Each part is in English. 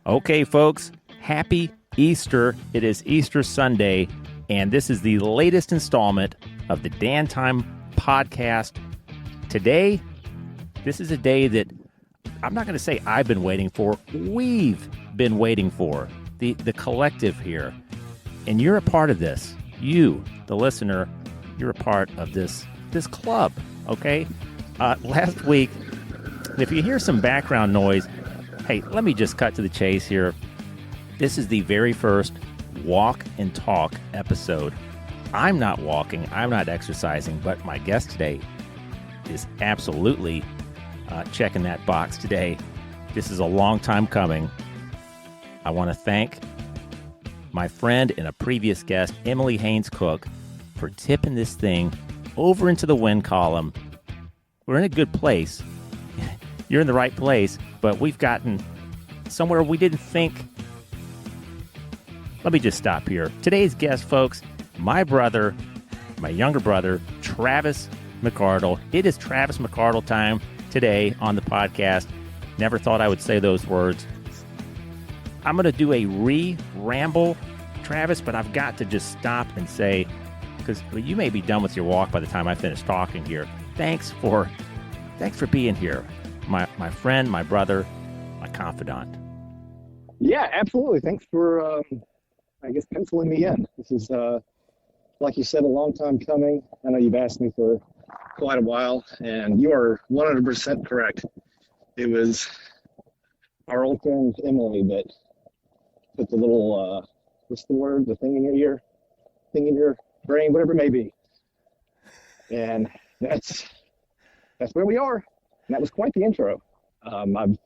Okay, folks, happy Easter. It is Easter Sunday, and this is the latest installment of the Dan Time podcast. Today, this is a day that I'm not going to say I've been waiting for. We've been waiting for, the collective here. And you're a part of this. You, the listener, you're a part of this club, okay? Last week, if you hear some background noise, hey, let me just cut to the chase here. This is the very first walk and talk episode. I'm not walking, I'm not exercising, but my guest today is absolutely checking that box today. This is a long time coming. I want to thank my friend and a previous guest, Emily Haynes Cook, for tipping this thing over into the win column. We're in a good place. You're in the right place, but we've gotten somewhere we didn't think. Let me just stop here. Today's guest, folks, my younger brother, Travis McArdle. It is Travis McArdle time today on the podcast. Never thought I would say those words. I'm going to do a ramble, Travis, but I've got to just stop and say, because you may be done with your walk by the time I finish talking here. Thanks for being here. My friend, my brother, my confidant. Yeah, absolutely. Thanks for, penciling me in. This is, like you said, a long time coming. I know you've asked me for quite a while, and you are 100% correct. It was our old friend Emily that put the little, what's the word, the thing in your ear, thing in your brain, whatever it may be. And that's where we are. And that was quite the intro. I've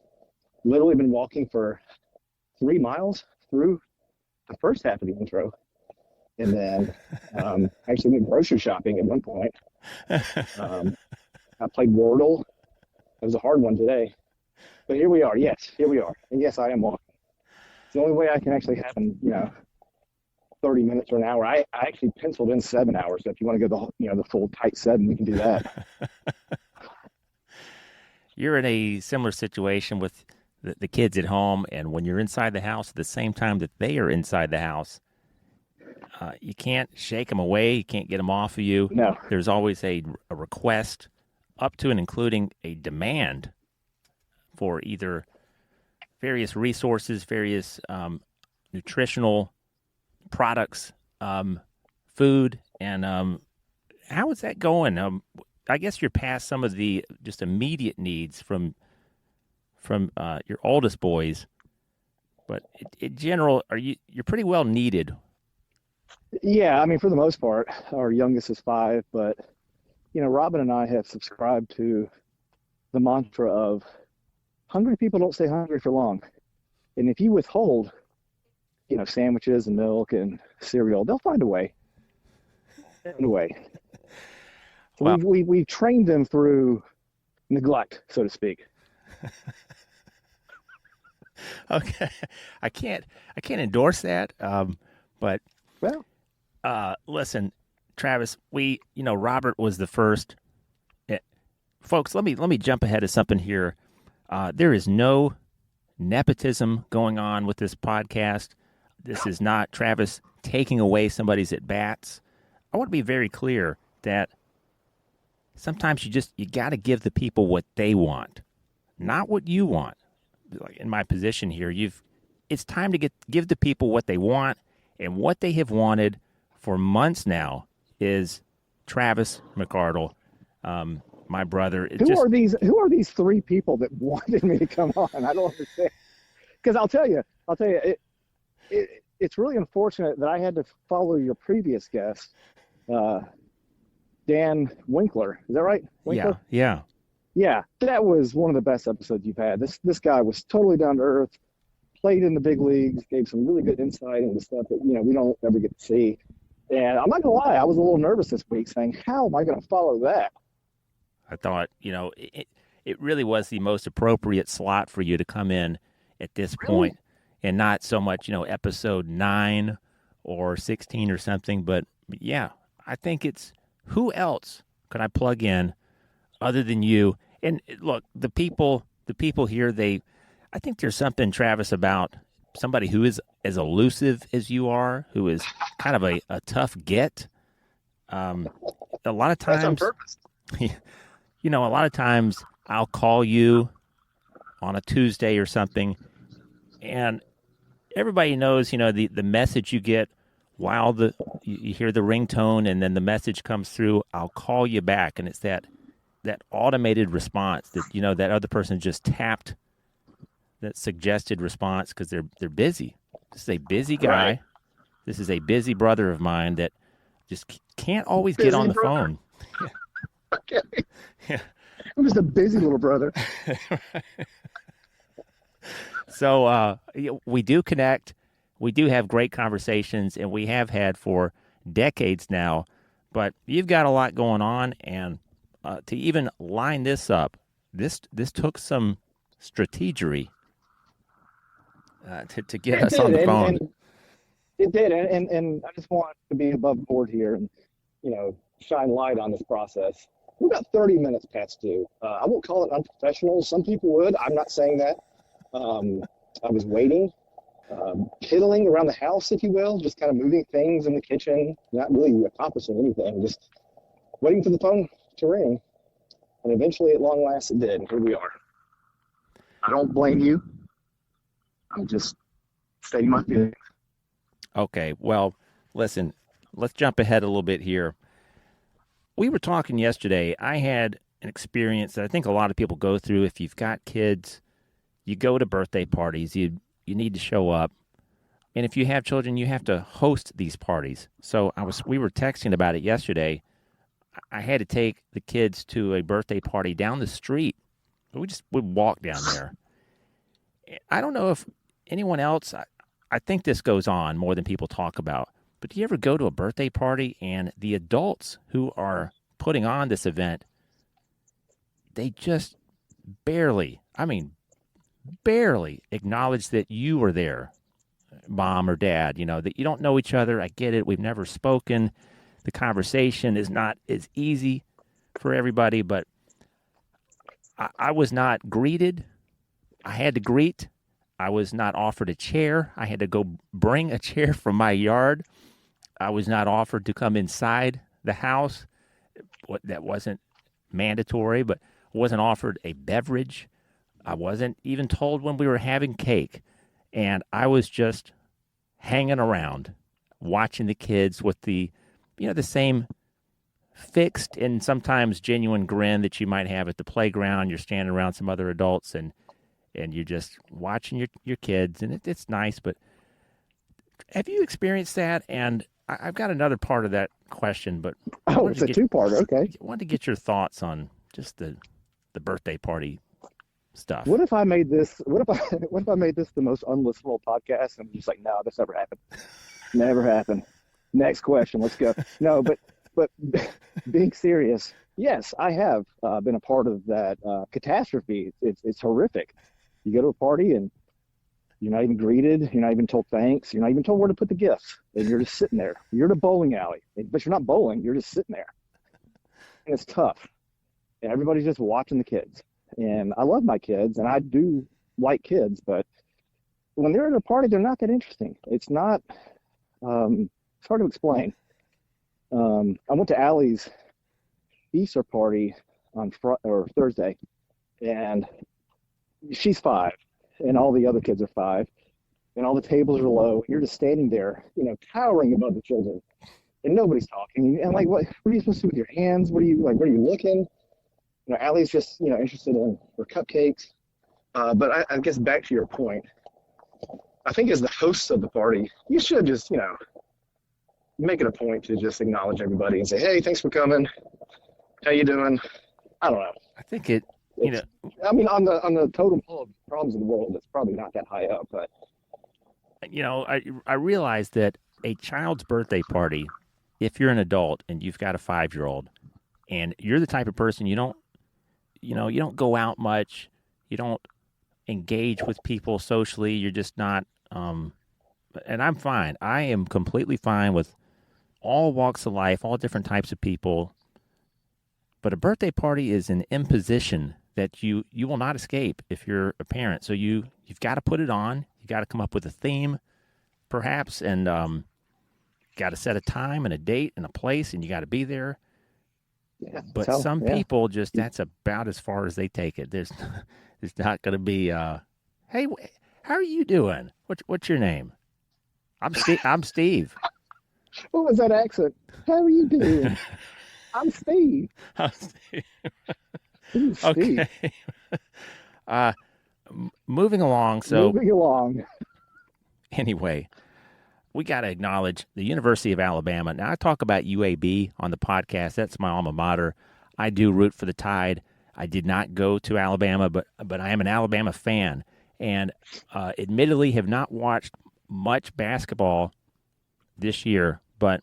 literally been walking for 3 miles through the first half of the intro. And then actually went grocery shopping at one point. I played Wordle. It was a hard one today. But here we are. Yes, here we are. And yes, I am walking. It's the only way I can actually have 30 minutes or an hour. I actually penciled in 7 hours. So if you want to go the full tight 7, we can do that. You're in a similar situation with the kids at home, and when you're inside the house at the same time that they are inside the house, you can't shake them away. You can't get them off of you. No. There's always a request up to and including a demand for either various resources, various nutritional products, food, and how is that going? I guess you're past some of the just immediate needs from your oldest boys, but in general, you're pretty well needed. Yeah, I mean, for the most part, our youngest is 5, but Robin and I have subscribed to the mantra of hungry people don't stay hungry for long, and if you withhold, sandwiches and milk and cereal, they'll find a way. So Well, we've trained them through neglect, so to speak. Okay, I can't endorse that, but listen, Travis, Robert was the first. Folks, let me jump ahead of something here. There is no nepotism going on with this podcast. This is not Travis taking away somebody's at bats. I want to be very clear that sometimes you got to give the people what they want, not what you want. Like in my position here, it's time to give the people what they want, and what they have wanted for months now is Travis McArdle, my brother. Who are these 3 people that wanted me to come on? I don't understand. Because I'll tell you, it's really unfortunate that I had to follow your previous guest, Dan Winkler. Is that right? Winkler? Yeah. Yeah, that was one of the best episodes you've had. This guy was totally down to earth, played in the big leagues, gave some really good insight into stuff that we don't ever get to see. And I'm not gonna lie, I was a little nervous this week, saying, "How am I gonna follow that?" I thought it really was the most appropriate slot for you to come in at this point, and not so much episode 9 or 16 or something. But yeah, I think it's who else could I plug in other than you? And look, the people here, I think there's something, Travis, about somebody who is as elusive as you are, who is kind of a tough get. A lot of That's on times, purpose. a lot of times I'll call you on a Tuesday or something, and everybody knows, the message you get while you hear the ringtone and then the message comes through. I'll call you back, and it's that automated response that that other person just tapped that suggested response because they're busy. This is a busy guy. Right. This is a busy brother of mine that just can't always get Busy on the brother. phone. Okay. Yeah. I'm just a busy little brother. So we do connect. We do have great conversations, and we have had for decades now. But you've got a lot going on, and to even line this up, this took some strategery to get us on the phone. And it did, and I just want to be above board here and shine light on this process. We're about 30 minutes past due. I won't call it unprofessional. Some people would. I'm not saying that. I was waiting, piddling around the house, if you will, just kind of moving things in the kitchen, not really accomplishing anything, just waiting for the phone to ring. And eventually, at long last, it did. And here we are. I don't blame you. I'm just stating my feelings. Okay, well, listen, let's jump ahead a little bit here. We were talking yesterday. I had an experience that I think a lot of people go through. If you've got kids, you go to birthday parties, you need to show up. And if you have children, you have to host these parties. So we were texting about it yesterday. I had to take the kids to a birthday party down the street. We walk down there. I don't know if anyone else, I think this goes on more than people talk about, but do you ever go to a birthday party and the adults who are putting on this event, they just barely acknowledge that you were there, mom or dad, that you don't know each other. I get it. We've never spoken. The conversation is not as easy for everybody, but I was not greeted. I had to greet. I was not offered a chair. I had to go bring a chair from my yard. I was not offered to come inside the house. That wasn't mandatory, but wasn't offered a beverage. I wasn't even told when we were having cake. And I was just hanging around, watching the kids with the same fixed and sometimes genuine grin that you might have at the playground. You're standing around some other adults and you're just watching your kids, and it's nice. But have you experienced that? And I've got another part of that question, but it's a two-parter. Okay. I wanted to get your thoughts on just the birthday party stuff. What if I made this? What if I made this the most unlistenable podcast? And I'm just like, no, this never happened. Never happened. Next question. Let's go. No, but being serious, yes, I have been a part of that catastrophe. It's horrific. You go to a party and you're not even greeted. You're not even told thanks. You're not even told where to put the gifts. And you're just sitting there. You're at a bowling alley, but you're not bowling. You're just sitting there. And it's tough. And everybody's just watching the kids. And I love my kids, and I do like kids, but when they're at a party, they're not that interesting. It's not, it's hard to explain. I went to Allie's Easter party on Thursday, and she's 5, and all the other kids are 5, and all the tables are low. You're just standing there, towering above the children, and nobody's talking. And like, what are you supposed to do with your hands? What are you looking? Allie's just, interested in her cupcakes. But I guess back to your point, I think as the host of the party, you should just, make it a point to just acknowledge everybody and say, hey, thanks for coming. How you doing? I don't know. I think on the totem pole of problems in the world, it's probably not that high up. But I realize that a child's birthday party, if you're an adult and you've got a 5-year-old, and you're the type of person you don't go out much, you don't engage with people socially, you're just not. And I'm fine. I am completely fine with all walks of life, all different types of people. But a birthday party is an imposition that you will not escape if you're a parent. So you've got to put it on. You got to come up with a theme, perhaps, and got to set a time and a date and a place, and you got to be there. Yeah, But some people just, that's about as far as they take it. There's not going to be, hey, how are you doing? What's your name? I'm Steve. What was that accent? How are you doing? I'm Steve. I'm Steve. Who's Steve? Okay. Moving along. Anyway, we got to acknowledge the University of Alabama. Now, I talk about UAB on the podcast. That's my alma mater. I do root for the Tide. I did not go to Alabama, but I am an Alabama fan, and admittedly have not watched much basketball this year. But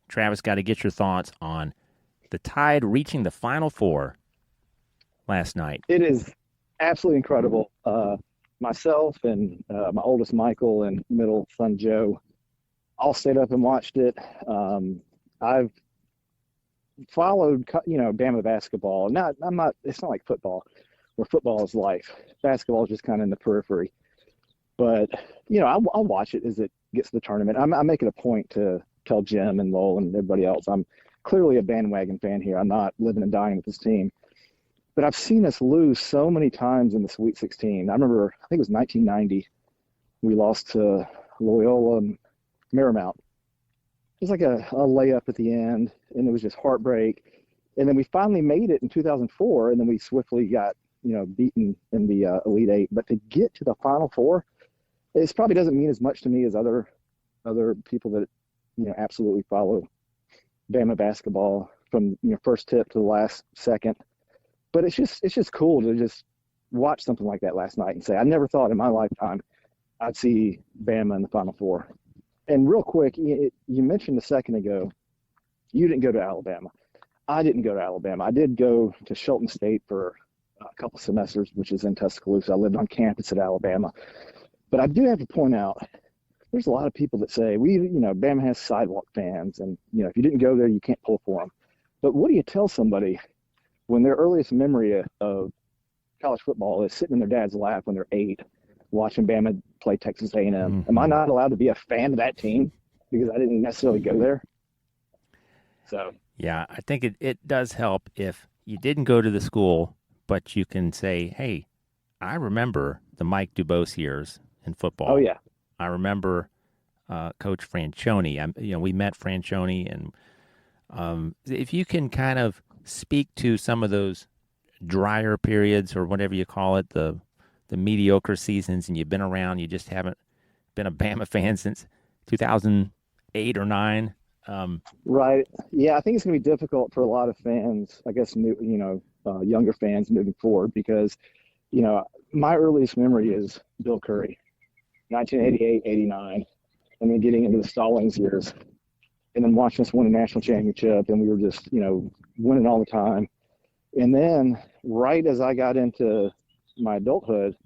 Travis, got to get your thoughts on the Tide reaching the Final Four last night. It is absolutely incredible. Myself and my oldest Michael and middle son Joe all stayed up and watched it. I've followed, Bama basketball. It's not like football, where football is life. Basketball is just kind of in the periphery. But, I'll watch it as it gets to the tournament. I make it a point to tell Jim and Lowell and everybody else, I'm clearly a bandwagon fan here. I'm not living and dying with this team. But I've seen us lose so many times in the Sweet 16. I remember, I think it was 1990, we lost to Loyola Marymount. It was like a layup at the end, and it was just heartbreak. And then we finally made it in 2004, and then we swiftly got, beaten in the Elite Eight. But to get to the Final Four, it probably doesn't mean as much to me as other people that, absolutely follow Bama basketball from first tip to the last second. But it's just cool to just watch something like that last night and say, I never thought in my lifetime I'd see Bama in the Final Four. And real quick, you mentioned a second ago, you didn't go to Alabama. I didn't go to Alabama. I did go to Shelton State for a couple semesters, which is in Tuscaloosa. I lived on campus at Alabama. But I do have to point out, there's a lot of people that say, Bama has sidewalk fans, and, if you didn't go there, you can't pull for them. But what do you tell somebody when their earliest memory of college football is sitting in their dad's lap when they're 8, watching Bama play Texas A&M? Mm-hmm. Am I not allowed to be a fan of that team because I didn't necessarily go there? So yeah, I think it does help if you didn't go to the school, but you can say, hey, I remember the Mike Dubose years in football. Oh, yeah. I remember Coach Franchione. We met Franchione, and if you can kind of speak to some of those drier periods or whatever you call it, the mediocre seasons, and you've been around, you just haven't been a Bama fan since 2008 or 9. Right. Yeah, I think it's going to be difficult for a lot of fans, I guess, younger fans moving forward because, my earliest memory is Bill Curry, 1988, 89, and then getting into the Stallings years and then watching us win a national championship, and we were just, winning all the time. And then right as I got into my adulthood,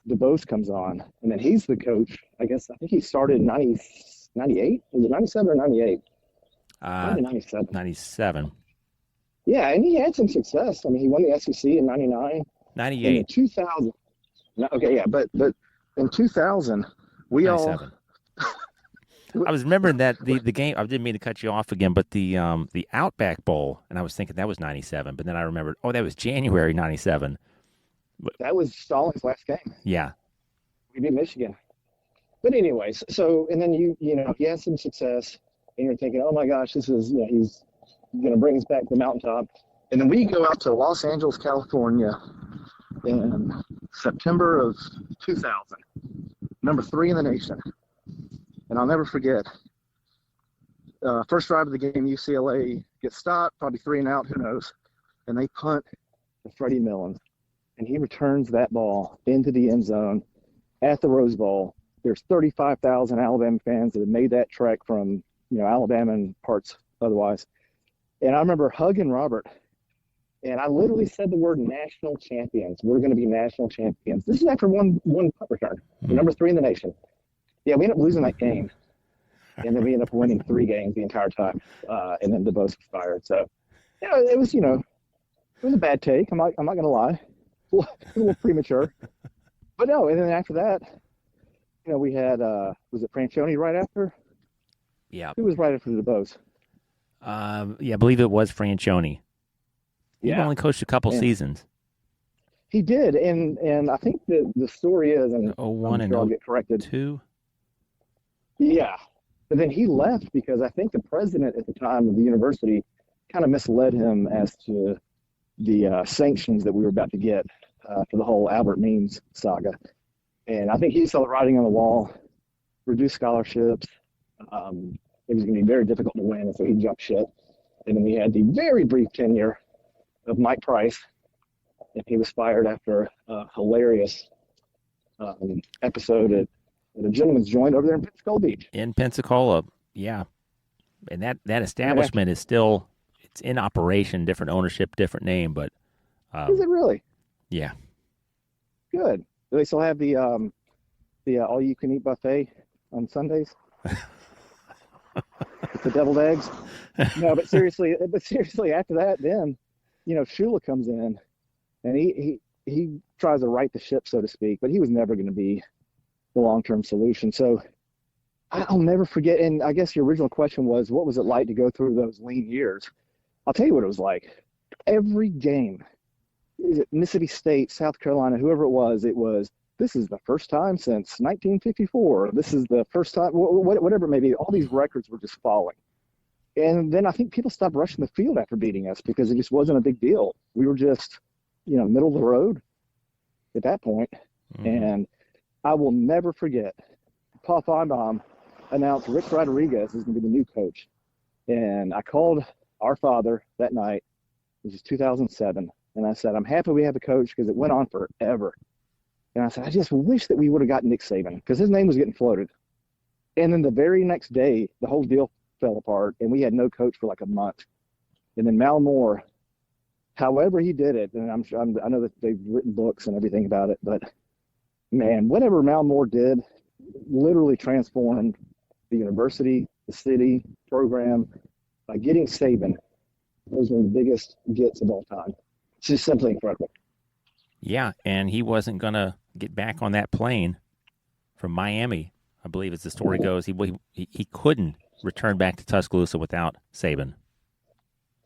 DuBose comes on, and then he's the coach. I think he started in 98? Was it 97 or 98? 97. 97. Yeah, and he had some success. I mean, he won the SEC in 99. 98. In 2000. Okay, yeah, but in 2000, we 97. I was remembering that the game. I didn't mean to cut you off again, but the Outback Bowl, and I was thinking that was 97, but then I remembered, that was January 97. That was Stallings' last game. Yeah, We beat Michigan. But anyways, and then he has some success, and you're thinking, oh my gosh, this is he's going to bring us back to the mountaintop. And then we go out to Los Angeles, California, in September of 2000, number 3 in the nation. And I'll never forget, first drive of the game, UCLA gets stopped, probably 3 and out, who knows. And they punt to Freddie Millen. And he returns that ball into the end zone at the Rose Bowl. There's 35,000 Alabama fans that have made that trek from, Alabama and parts otherwise. And I remember hugging Robert. And I literally said the word national champions. We're going to be national champions. This is after one punt return. We're number 3 in the nation. Yeah, we ended up losing that game. And then we ended up winning 3 games the entire time. And then DuBose was fired. So, it was a bad take. I'm not going to lie. a little premature. But no, and then after that, we had, was it Franchione right after? Yeah. Who was right after the DuBose? Yeah, I believe it was Franchione. He Yeah. only coached a couple seasons. He did, and I think the story is, and 01 I'm sure I'll get corrected. 02? Yeah. But then he left because I think the president at the time of the university kind of misled him as to the sanctions that we were about to get for the whole Albert Means saga. And I think he saw the writing on the wall, reduced scholarships. It was going to be very difficult to win, and so he jumped ship. And then we had the very brief tenure of Mike Price, and he was fired after a hilarious episode at a gentleman's joint over there in Pensacola Beach. In Pensacola, yeah. And that establishment is still, it's in operation, different ownership, different name, but... is it really? Yeah. Good. Do they still have the all-you-can-eat buffet on Sundays? With the deviled eggs? No, but seriously, after that, then, Shula comes in, and he tries to right the ship, so to speak, but he was never going to be the long-term solution. So I'll never forget. And I guess your original question was, what was it like to go through those lean years? I'll tell you what it was like. Every game, Mississippi State, South Carolina, whoever it was, this is the first time since 1954. This is the first time, whatever it may be. All these records were just falling. And then I think people stopped rushing the field after beating us because it just wasn't a big deal. We were just, middle of the road at that point. Mm-hmm. And I will never forget, Paul Feinbaum announced Rick Rodriguez is going to be the new coach. And I called our father that night. This is 2007. And I said, I'm happy we have a coach because it went on forever. And I said, I just wish that we would have gotten Nick Saban because his name was getting floated. And then the very next day, the whole deal fell apart and we had no coach for like a month. And then Mal Moore, however he did it, and I know that they've written books and everything about it, but man, whatever Mal Moore did literally transformed the university, the city, program. By getting Saban, it was one of the biggest gets of all time. It's just simply incredible. Yeah, and he wasn't going to get back on that plane from Miami, I believe as the story goes. He couldn't return back to Tuscaloosa without Saban.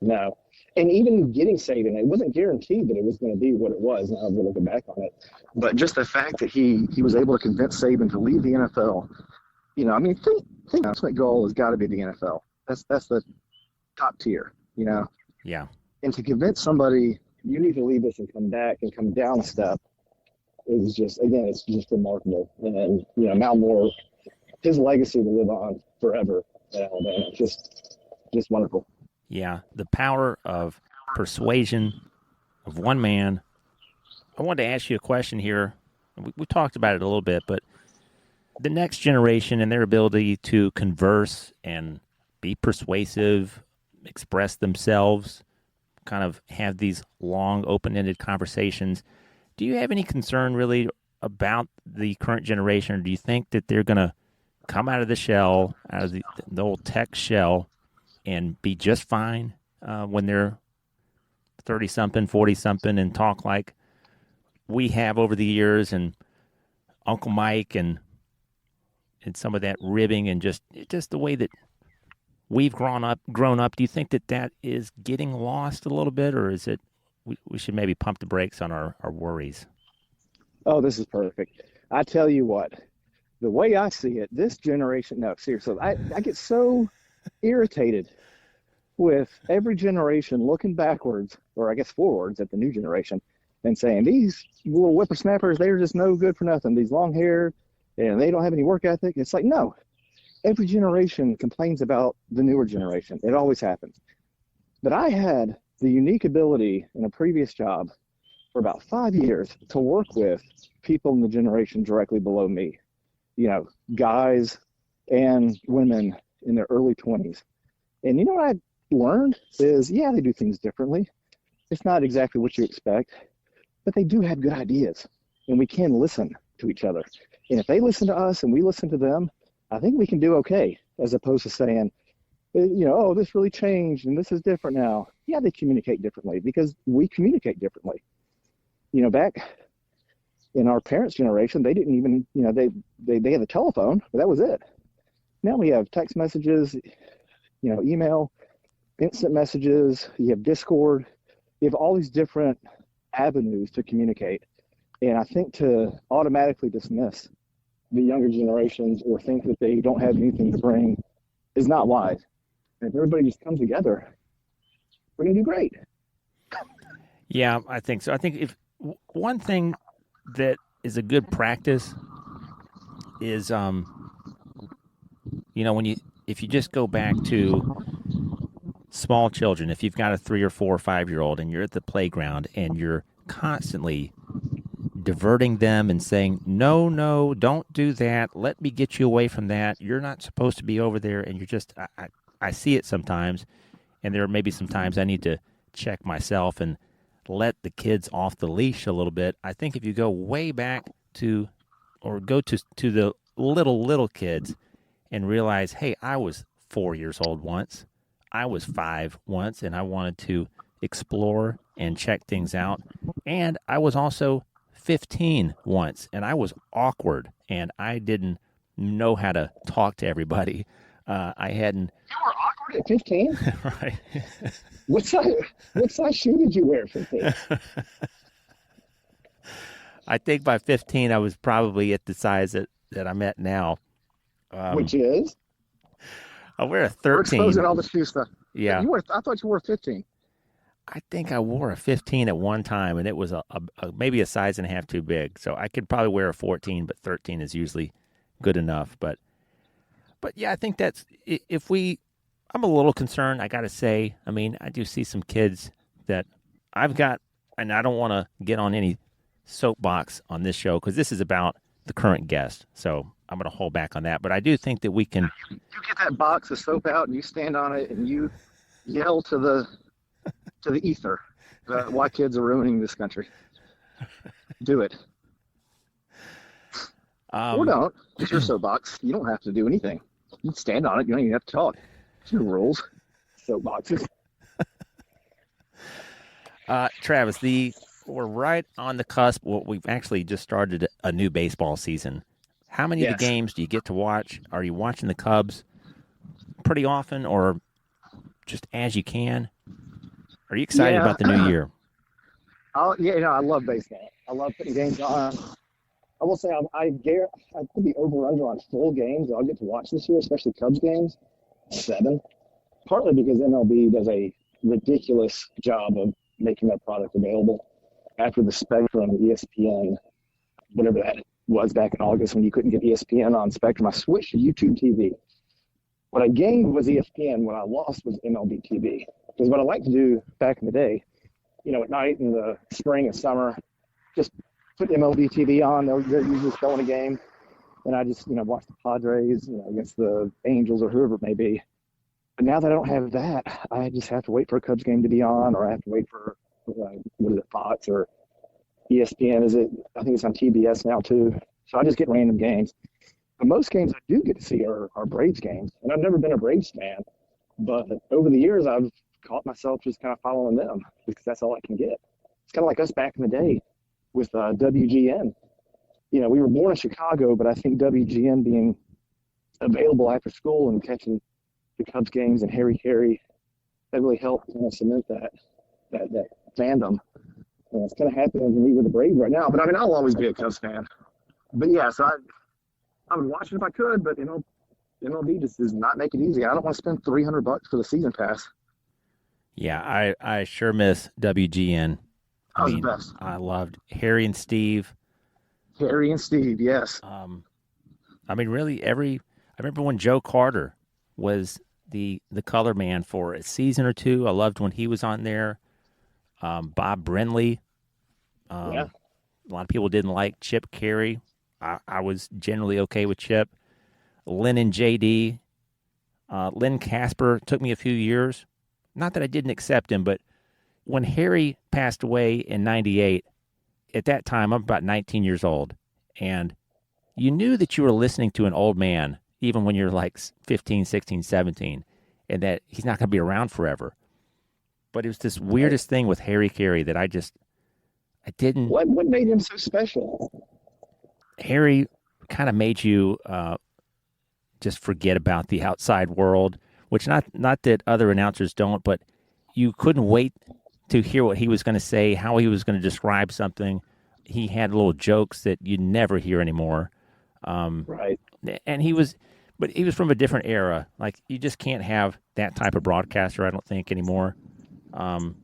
No. And even getting Saban, it wasn't guaranteed that it was going to be what it was. Now I'm looking back on it. But just the fact that he was able to convince Saban to leave the NFL, think the ultimate goal has got to be the NFL. That's the top tier, Yeah. And to convince somebody you need to leave this and come back and come down a step is just, again, it's just remarkable. And, Mal Moore, his legacy will live on forever at Alabama. Just wonderful. Yeah, the power of persuasion of one man. I wanted to ask you a question here. We talked about it a little bit, but the next generation and their ability to converse and be persuasive, express themselves, kind of have these long, open-ended conversations. Do you have any concern really about the current generation, or do you think that they're going to come out of the shell, out of the old tech shell, and be just fine when they're 30-something, 40-something, and talk like we have over the years, and Uncle Mike, and some of that ribbing, and just the way that we've grown up? Do you think that is getting lost a little bit, or is it we should maybe pump the brakes on our worries? Oh, this is perfect. I tell you what, the way I see it, this generation, no, seriously, I get so irritated with every generation looking backwards, or I guess forwards at the new generation, and saying these little whippersnappers, they're just no good for nothing. These long hair, and they don't have any work ethic. It's like, no, every generation complains about the newer generation. It always happens. But I had the unique ability in a previous job for about 5 years to work with people in the generation directly below me, guys and women in their early 20s. And what I learned is, yeah, they do things differently. It's not exactly what you expect, but they do have good ideas, and we can listen to each other. And if they listen to us and we listen to them, I think we can do okay, as opposed to saying, oh, this really changed and this is different now. Yeah, they communicate differently because we communicate differently. back in our parents' generation, they didn't even, they had a telephone, but that was it. Now we have text messages, email, instant messages, you have Discord, you have all these different avenues to communicate. And I think to automatically dismiss the younger generations or think that they don't have anything to bring is not wise. And if everybody just comes together, we're going to do great. Yeah, I think so. I think if one thing that is a good practice is, if you just go back to small children, if you've got a 3 or 4 or 5-year-old and you're at the playground and you're constantly diverting them and saying, no, don't do that. Let me get you away from that. You're not supposed to be over there. And you're just, I see it sometimes. And there may be some times I need to check myself and let the kids off the leash a little bit. I think if you go way back to the little kids and realize, hey, I was 4 years old once. I was 5 once, and I wanted to explore and check things out. And I was also 15 once, and I was awkward, and I didn't know how to talk to everybody. I hadn't. You were awkward at 15? Right. What size shoe did you wear at 15? I think by 15, I was probably at the size that I'm at now. Which is? I wear a 13. We're exposing all the shoe stuff. Yeah. I thought you wore 15. I think I wore a 15 at one time, and it was maybe a size and a half too big. So I could probably wear a 14, but 13 is usually good enough. But yeah, I think that's I'm a little concerned, I got to say. I mean, I do see some kids that I've got, and I don't want to get on any soapbox on this show because this is about the current guest. So I'm going to hold back on that. But I do think that we can. You get that box of soap out and you stand on it and you yell to the ether why kids are ruining this country. Do it. Or don't. It's your soapbox. You don't have to do anything. You can stand on it. You don't even have to talk. There's no rules. Soapboxes. Travis, we're right on the cusp. Well, we've actually just started a new baseball season. How many of the games do you get to watch? Are you watching the Cubs pretty often or just as you can? Are you excited about the new year? I love baseball. I love putting games on. I will say I could be over under on full games that I'll get to watch this year, especially Cubs games, 7. Partly because MLB does a ridiculous job of making that product available. After the Spectrum, ESPN, whatever that was back in August when you couldn't get ESPN on Spectrum, I switched to YouTube TV. What I gained was ESPN. What I lost was MLB TV. Because what I like to do back in the day, at night in the spring and summer, just put MLB TV on. They're usually showing a game. And I just, watch the Padres, against the Angels or whoever it may be. But now that I don't have that, I just have to wait for a Cubs game to be on, or I have to wait for, Fox or ESPN? I think it's on TBS now too. So I just get random games. But most games I do get to see are Braves games. And I've never been a Braves fan. But over the years, I've caught myself just kind of following them because that's all I can get. It's kind of like us back in the day with WGN. We were born in Chicago, but I think WGN being available after school and catching the Cubs games and Harry Carey, that really helped kind of cement that fandom. And it's kind of happening to me with the Braves right now. But I mean, I'll always be a Cubs fan. But yeah, so I would watch it if I could, but MLB just does not make it easy. I don't want to spend $300 for the season pass. Yeah, I sure miss WGN. That was the best. I loved Harry and Steve. Harry and Steve, yes. Really, I remember when Joe Carter was the color man for a season or two. I loved when he was on there. Bob Brenly. A lot of people didn't like Chip Carey. I was generally okay with Chip. Lynn and JD. Lynn Casper took me a few years. Not that I didn't accept him, but when Harry passed away in 98, at that time, I'm about 19 years old, and you knew that you were listening to an old man, even when you're like 15, 16, 17, and that he's not going to be around forever. But it was this weirdest thing with Harry Carey that I I didn't. What made him so special? Harry kind of made you just forget about the outside world, which not that other announcers don't, but you couldn't wait to hear what he was going to say, how he was going to describe something. He had little jokes that you never hear anymore. Right. And but he was from a different era. Like, you just can't have that type of broadcaster, I don't think, anymore. And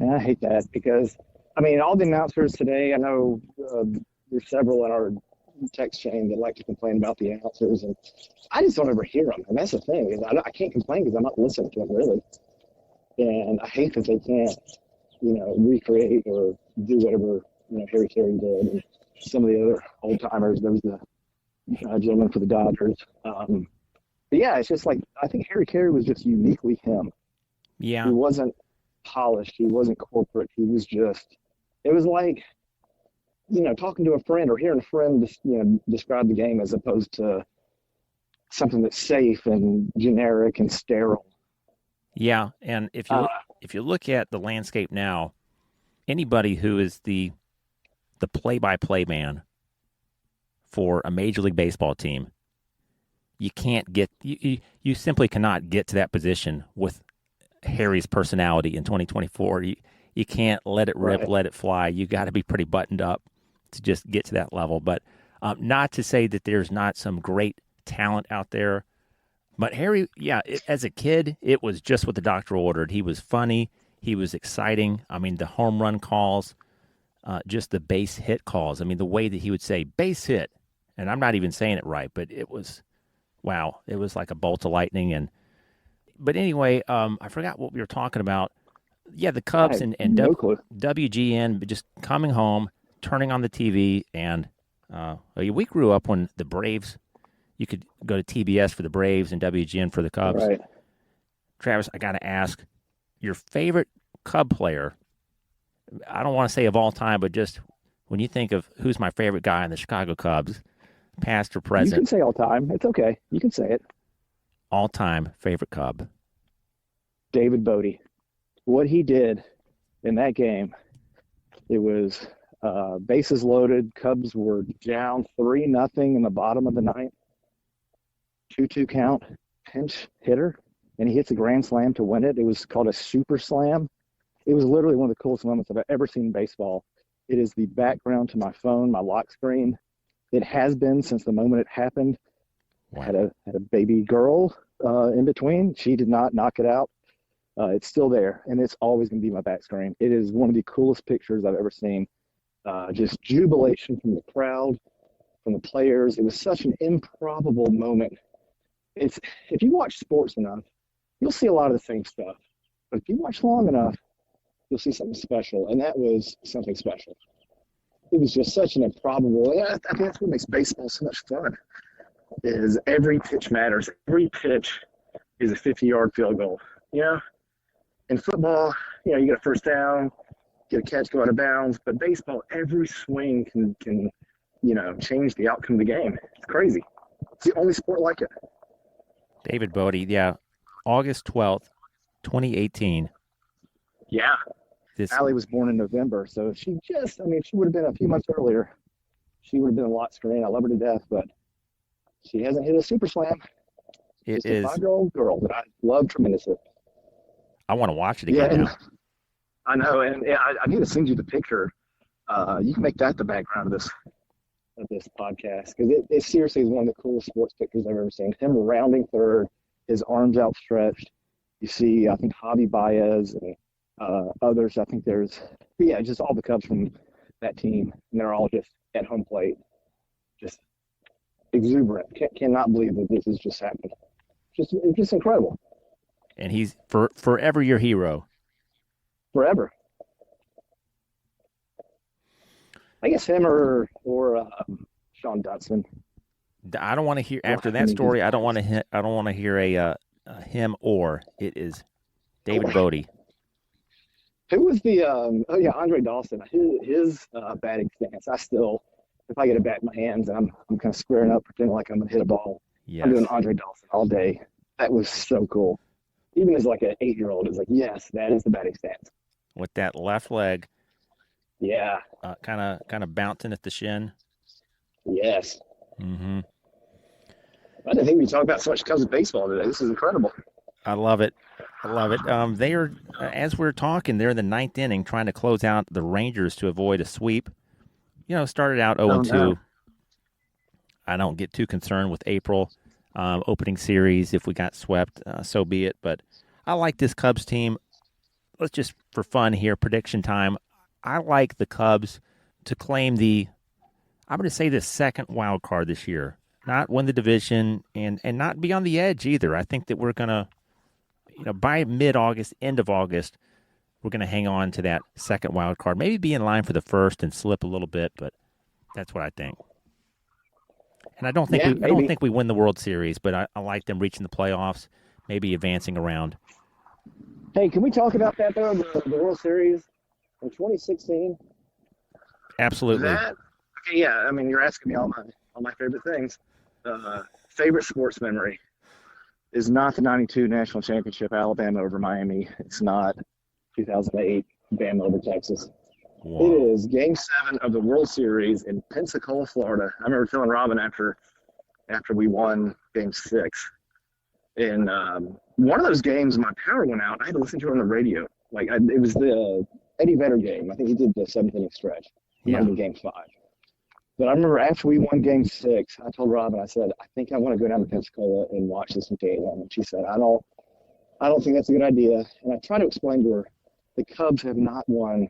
I hate that because, I mean, all the announcers today, I know there's several in our text chain that like to complain about the announcers, and I just don't ever hear them. And that's the thing, is I can't complain because I'm not listening to them, really. And I hate that they can't, recreate or do whatever, Harry Carey did. And some of the other old timers, there was the gentleman for the Dodgers. But yeah, it's just like, I think Harry Carey was just uniquely him. Yeah. He wasn't polished. He wasn't corporate. He was just, it was like, talking to a friend or hearing a friend, describe the game as opposed to something that's safe and generic and sterile. Yeah. And if you look at the landscape now, anybody who is the play-by-play man for a Major League Baseball team, you can't get you simply cannot get to that position with Harry's personality in 2024. You can't let it rip, Right. let it fly. You got to be pretty buttoned up to just get to that level. But not to say that there's not some great talent out there. But Harry, as a kid, it was just what the doctor ordered. He was funny. He was exciting. I mean, the home run calls, just the base hit calls. I mean, the way that he would say base hit, and I'm not even saying it right, but it was, wow, it was like a bolt of lightning. But anyway, I forgot what we were talking about. Yeah, the Cubs and no clue. WGN just coming home, turning on the TV, and we grew up when the Braves, you could go to TBS for the Braves and WGN for the Cubs. Right. Travis, I got to ask, your favorite Cub player, I don't want to say of all time, but just when you think of who's my favorite guy in the Chicago Cubs, past or You present, can say all time. It's okay. You can say it. all-time favorite Cub. David Bodie. What he did in that game, it was bases loaded. Cubs were down 3-0 in the bottom of the ninth. 2-2 count, pinch hitter, and he hits a grand slam to win it. It was called a super slam. It was literally one of the coolest moments I've ever seen in baseball. It is the background to my phone, my lock screen. It has been since the moment it happened. Wow. I had a baby girl in between. She did not knock it out. It's still there, and it's always going to be my back screen. It is one of the coolest pictures I've ever seen. Just jubilation from the crowd, from the players. It was such an improbable moment. If you watch sports enough, you'll see a lot of the same stuff. But if you watch long enough, you'll see something special, and that was something special. It was just such an improbable. I think that's what makes baseball so much fun. Is every pitch matters. Every pitch is a 50-yard field goal. In football, you get a first down, get a catch, go out of bounds. But baseball, every swing can change the outcome of the game. It's crazy. It's the only sport like it. David Bodie, August 12th, 2018. Yeah. Allie was born in November, so she would have been a few months earlier. She would have been a lot screen. I love her to death, but she hasn't hit a super slam. It Just is a 5-year-old girl that I love tremendously. I want to watch it again now. I know, and I need to send you the picture. You can make that the background of this podcast, because it seriously is one of the coolest sports pictures I've ever seen. Him rounding third, his arms outstretched. You see, I think Javi Baez and others. I think there's just all the Cubs from that team, and they're all just at home plate, just exuberant. Cannot believe that this has just happened. It's just incredible. And he's forever your hero. Forever. I guess him or Sean Dotson. I don't want to hear after that story. I don't want to hear a him or it is David Bodie. Who was the Andre Dawson? His batting stance. If I get a bat in my hands and I'm kind of squaring up, pretending like I'm gonna hit a ball. Yes. I'm doing Andre Dawson all day. That was so cool. Even as like an 8-year-old, it's like, yes, that is the batting stance. With that left leg, Yeah. kind of bouncing at the shin. Yes. Mm-hmm. I didn't think we talked about so much Cubs baseball today. This is incredible. I love it. I love it. They are, as we're talking, they're in the ninth inning trying to close out the Rangers to avoid a sweep. Started out 0 Oh and no. 2. I don't get too concerned with April opening series. If we got swept, so be it. But I like this Cubs team. Let's just, for fun here, prediction time. I like the Cubs to claim I'm going to say the second wild card this year. Not win the division and not be on the edge either. I think that we're going to, by mid-August, end of August, we're going to hang on to that second wild card. Maybe be in line for the first and slip a little bit, but that's what I think. And Yeah, I don't maybe. think we win the World Series, but I like them reaching the playoffs, maybe advancing around. Hey, can we talk about that though? The World Series in 2016. Absolutely. That okay, yeah. I mean, you're asking me all my favorite things. Favorite sports memory is not the '92 national championship, Alabama over Miami. It's not 2008 Bama over Texas. It Whoa. is Game 7 of the World Series in Pensacola, Florida. I remember telling Robin after we won Game 6. In one of those games, my power went out. I had to listen to it on the radio. It was the Eddie Vedder game. I think he did the seventh inning stretch. It might Yeah. have been Game 5. But I remember after we won Game 6, I told Robin, I said, I think I want to go down to Pensacola and watch this game. And she said, I don't think that's a good idea. And I tried to explain to her, the Cubs have not won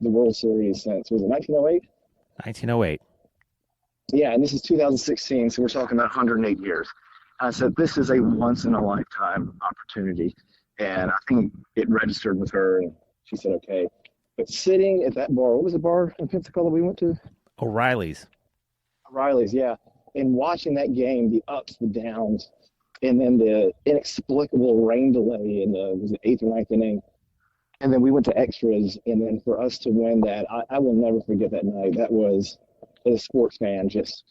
the World Series since, was it 1908? 1908. Yeah, and this is 2016, so we're talking about 108 years. I said, this is a once in a lifetime opportunity. And I think it registered with her, and she said, okay. But sitting at that bar, what was the bar in Pensacola we went to? O'Reilly's. Riley's, yeah. And watching that game, the ups, the downs, and then the inexplicable rain delay in the was it eighth or ninth inning. And then we went to extras, and then for us to win that, I will never forget that night. That was, as a sports fan, just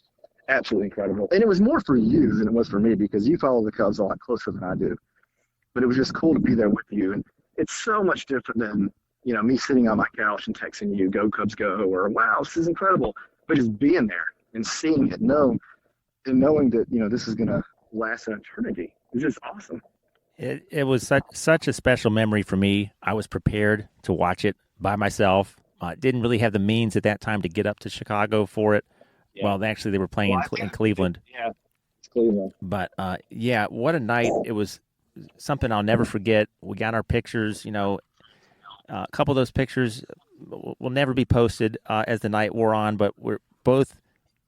absolutely incredible. And it was more for you than it was for me because you follow the Cubs a lot closer than I do. But it was just cool to be there with you. And it's so much different than, me sitting on my couch and texting you, go Cubs go, or wow, this is incredible. But just being there and seeing it, knowing that, this is going to last an eternity. It's just awesome. It was such a special memory for me. I was prepared to watch it by myself. Didn't really have the means at that time to get up to Chicago for it. Yeah. Well, actually, they were playing Well, in Cleveland. yeah, it's Cleveland. But yeah, what a night! It was something I'll never forget. We got our pictures. A couple of those pictures will never be posted as the night wore on. But we're both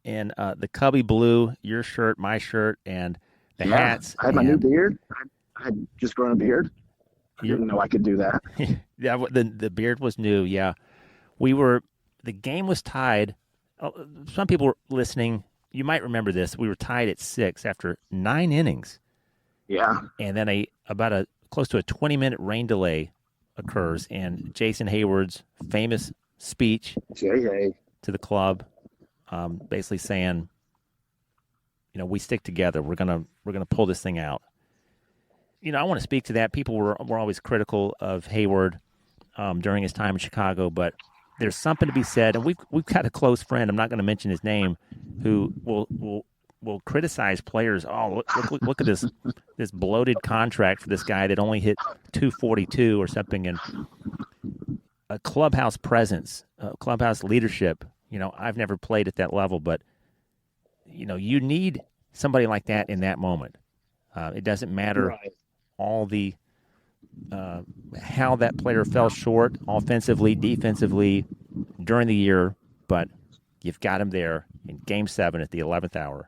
in the Cubby blue, your shirt, my shirt, and the hats. I had my new beard. I had just grown a beard. I You- didn't know I could do that. Yeah, the beard was new. Yeah, the game was tied. Some people were listening. You might remember this. We were tied at 6 after 9 innings, Yeah. and then about a close to a 20-minute rain delay occurs, and Jason Hayward's famous speech Hey. to the club, basically saying, we stick together. We're gonna pull this thing out. I want to speak to that. People were always critical of Hayward during his time in Chicago, but there's something to be said. And we've got a close friend. I'm not going to mention his name, who will criticize players. Oh, look at this bloated contract for this guy that only hit 242 or something, and a clubhouse presence, clubhouse leadership. I've never played at that level, but you need somebody like that in that moment. It doesn't matter Right. all the how that player fell short offensively, defensively during the year, but you've got him there in Game 7 at the 11th hour.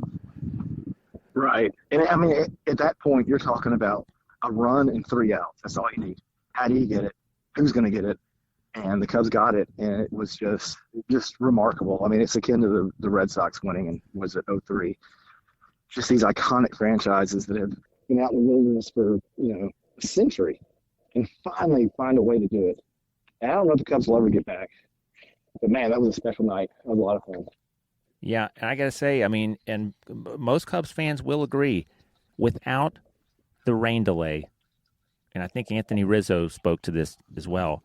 Right. And I mean, at that point, you're talking about a run and 3 outs. That's all you need. How do you get it? Who's going to get it? And the Cubs got it, and it was just remarkable. I mean, it's akin to the Red Sox winning in, was it 03? Just these iconic franchises that have been out in the wilderness for, a century and finally find a way to do it. And I don't know if the Cubs will ever get back. But, man, that was a special night. That was a lot of fun. Yeah, and I got to say, I mean, and most Cubs fans will agree, without the rain delay, and I think Anthony Rizzo spoke to this as well,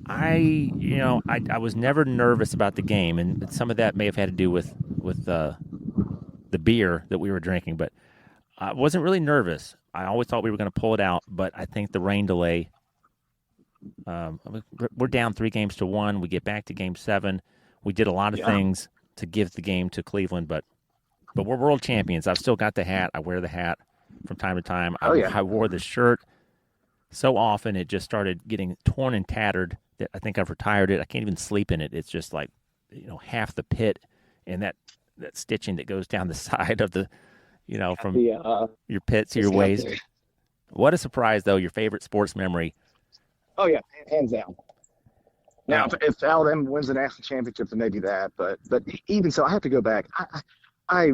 I was never nervous about the game, and some of that may have had to do with the beer that we were drinking, but I wasn't really nervous. I always thought we were going to pull it out, but I think the rain delay. We're down 3-1. We get back to Game 7. We did a lot of things to give the game to Cleveland, but we're world champions. I've still got the hat. I wear the hat from time to time. I wore the shirt so often it just started getting torn and tattered that I think I've retired it. I can't even sleep in it. It's just like, half the pit and that stitching that goes down the side of the, from your pits to your waist. What a surprise, though. Your favorite sports memory. Oh, yeah, hands down. Now, if Alabama wins the national championship, then maybe that. But even so, I have to go back. I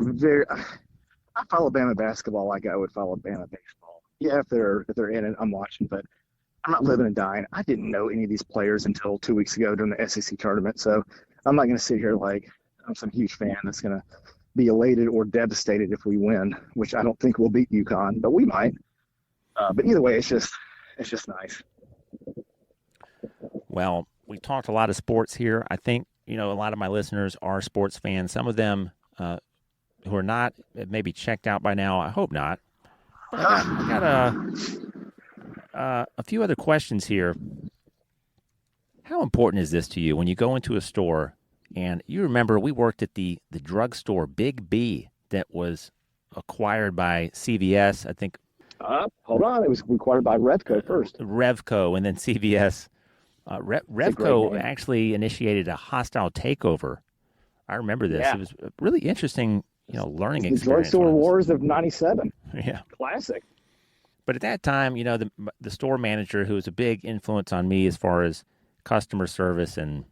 follow Bama basketball like I would follow Bama baseball. Yeah, if they're in it, I'm watching. But I'm not living and dying. I didn't know any of these players until 2 weeks ago during the SEC tournament. So I'm not going to sit here like I'm some huge fan that's going to be elated or devastated if we win, which I don't think we'll beat UConn, but we might. But either way, it's just nice. Well, we talked a lot of sports here. I think, a lot of my listeners are sports fans. Some of them who are not, maybe checked out by now. I hope not. But I got a few other questions here. How important is this to you when you go into a store and you remember we worked at the drugstore Big B that was acquired by CVS, I think. Hold on. It was acquired by Revco first. Revco and then CVS. Revco actually initiated a hostile takeover. I remember this. Yeah. It was a really interesting, learning experience. The drugstore wars of '97. Yeah. Classic. But at that time, the store manager, who was a big influence on me as far as customer service and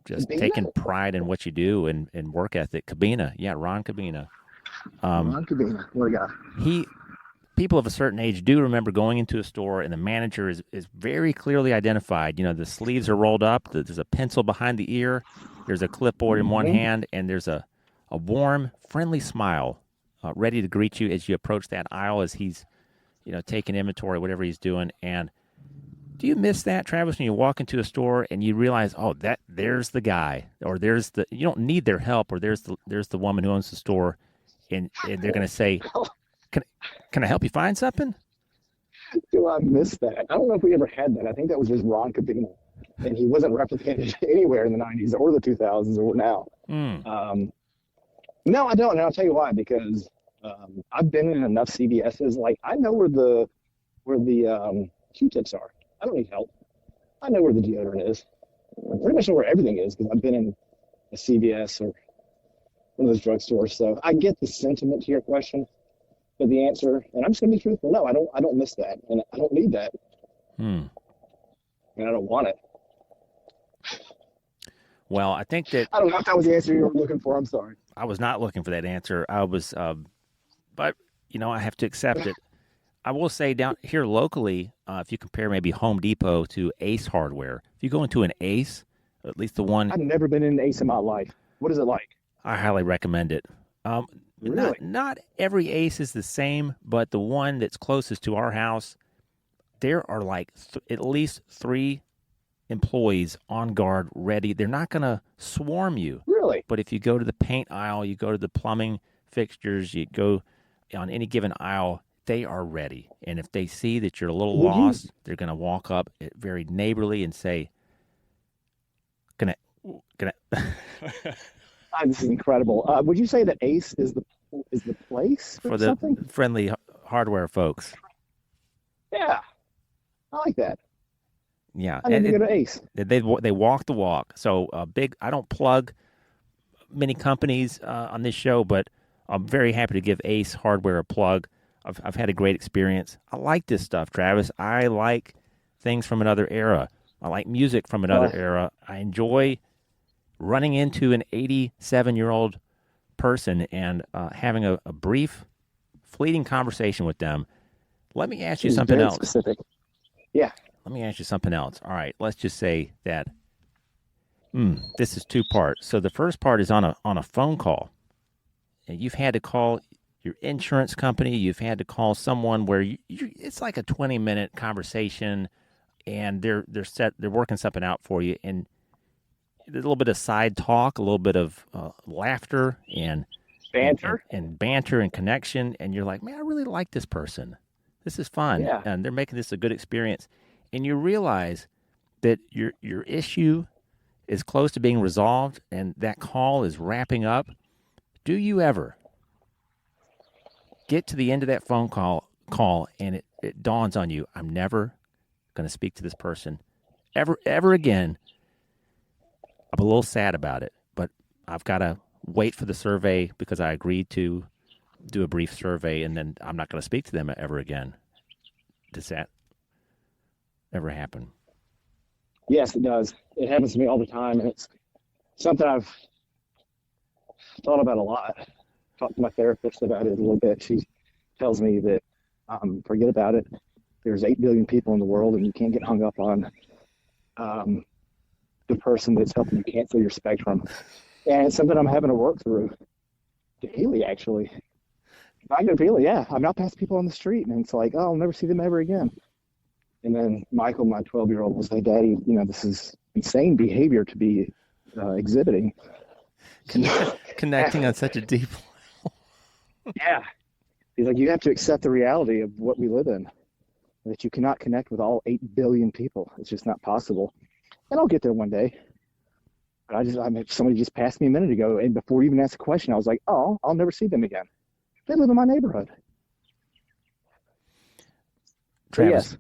just taking pride in what you do and work ethic, Cabina. Yeah, Ron Cabina. Ron Cabina. What a guy. People of a certain age do remember going into a store and the manager is very clearly identified. The sleeves are rolled up. There's a pencil behind the ear. There's a clipboard in one hand, and there's a warm, friendly smile ready to greet you as you approach that aisle as he's, taking inventory, whatever he's doing. And do you miss that, Travis, when you walk into a store and you realize, there's the guy, or you don't need their help, or there's the woman who owns the store, and they're going to say, Can I help you find something? Do I miss that? I don't know if we ever had that. I think that was just Ron Cabina, and he wasn't replicated anywhere in the 90s or the 2000s or now. No, I don't, and I'll tell you why. Because I've been in enough CVS's. Like, I know where the Q-tips are. I don't need help. I know where the deodorant is. I pretty much know where everything is because I've been in a CVS or one of those drugstores. So I get the sentiment to your question. But the answer, and I'm just going to be truthful, no, I don't miss that, and I don't need that, and I don't want it. Well, I think that I don't know if that was the answer you were looking for. I'm sorry. I was not looking for that answer. I was, but I have to accept it. I will say down here locally, if you compare maybe Home Depot to Ace Hardware, if you go into an Ace, at least the one, I've never been in an Ace in my life. What is it like? I highly recommend it. Really? Not every Ace is the same, but the one that's closest to our house, there are like at least 3 employees on guard ready. They're not going to swarm you. Really? But if you go to the paint aisle, you go to the plumbing fixtures, you go on any given aisle, they are ready. And if they see that you're a little lost, they're going to walk up very neighborly and say, can I This is incredible. Would you say that Ace is the place for the something? friendly hardware folks? Yeah, I like that. Yeah, I need to go to Ace. They walk the walk. So big. I don't plug many companies on this show, but I'm very happy to give Ace Hardware a plug. I've had a great experience. I like this stuff, Travis. I like things from another era. I like music from another era. I enjoy running into an 87-year-old person and having a brief, fleeting conversation with them. Let me ask you something else. Specific. Yeah. Let me ask you something else. All right, let's just say that this is 2 parts. So the first part is on a phone call. And you've had to call your insurance company. You've had to call someone where it's like a 20-minute conversation, and they're working something out for you, and a little bit of side talk, a little bit of laughter and Banter. and banter and connection, and you're like, man, I really like this person. This is fun, Yeah. and they're making this a good experience, and you realize that your issue is close to being resolved, and that call is wrapping up. Do you ever get to the end of that phone call and it dawns on you, I'm never going to speak to this person ever again. I'm a little sad about it, but I've got to wait for the survey because I agreed to do a brief survey, and then I'm not going to speak to them ever again. Does that ever happen? Yes, it does. It happens to me all the time, and it's something I've thought about a lot. Talked to my therapist about it a little bit. She tells me that forget about it. There's 8 billion people in the world, and you can't get hung up on the person that's helping you cancel your spectrum. And it's something I'm having to work through daily, actually. I can feel it, yeah. I'm out past people on the street, and it's like, oh, I'll never see them ever again. And then Michael, my 12-year-old, will say, Daddy, this is insane behavior to be exhibiting. Connecting on such a deep level. Yeah. He's like, you have to accept the reality of what we live in, that you cannot connect with all 8 billion people. It's just not possible. And I'll get there one day. But somebody just passed me a minute ago, and before you even asked a question, I was like, oh, I'll never see them again. They live in my neighborhood. Travis. So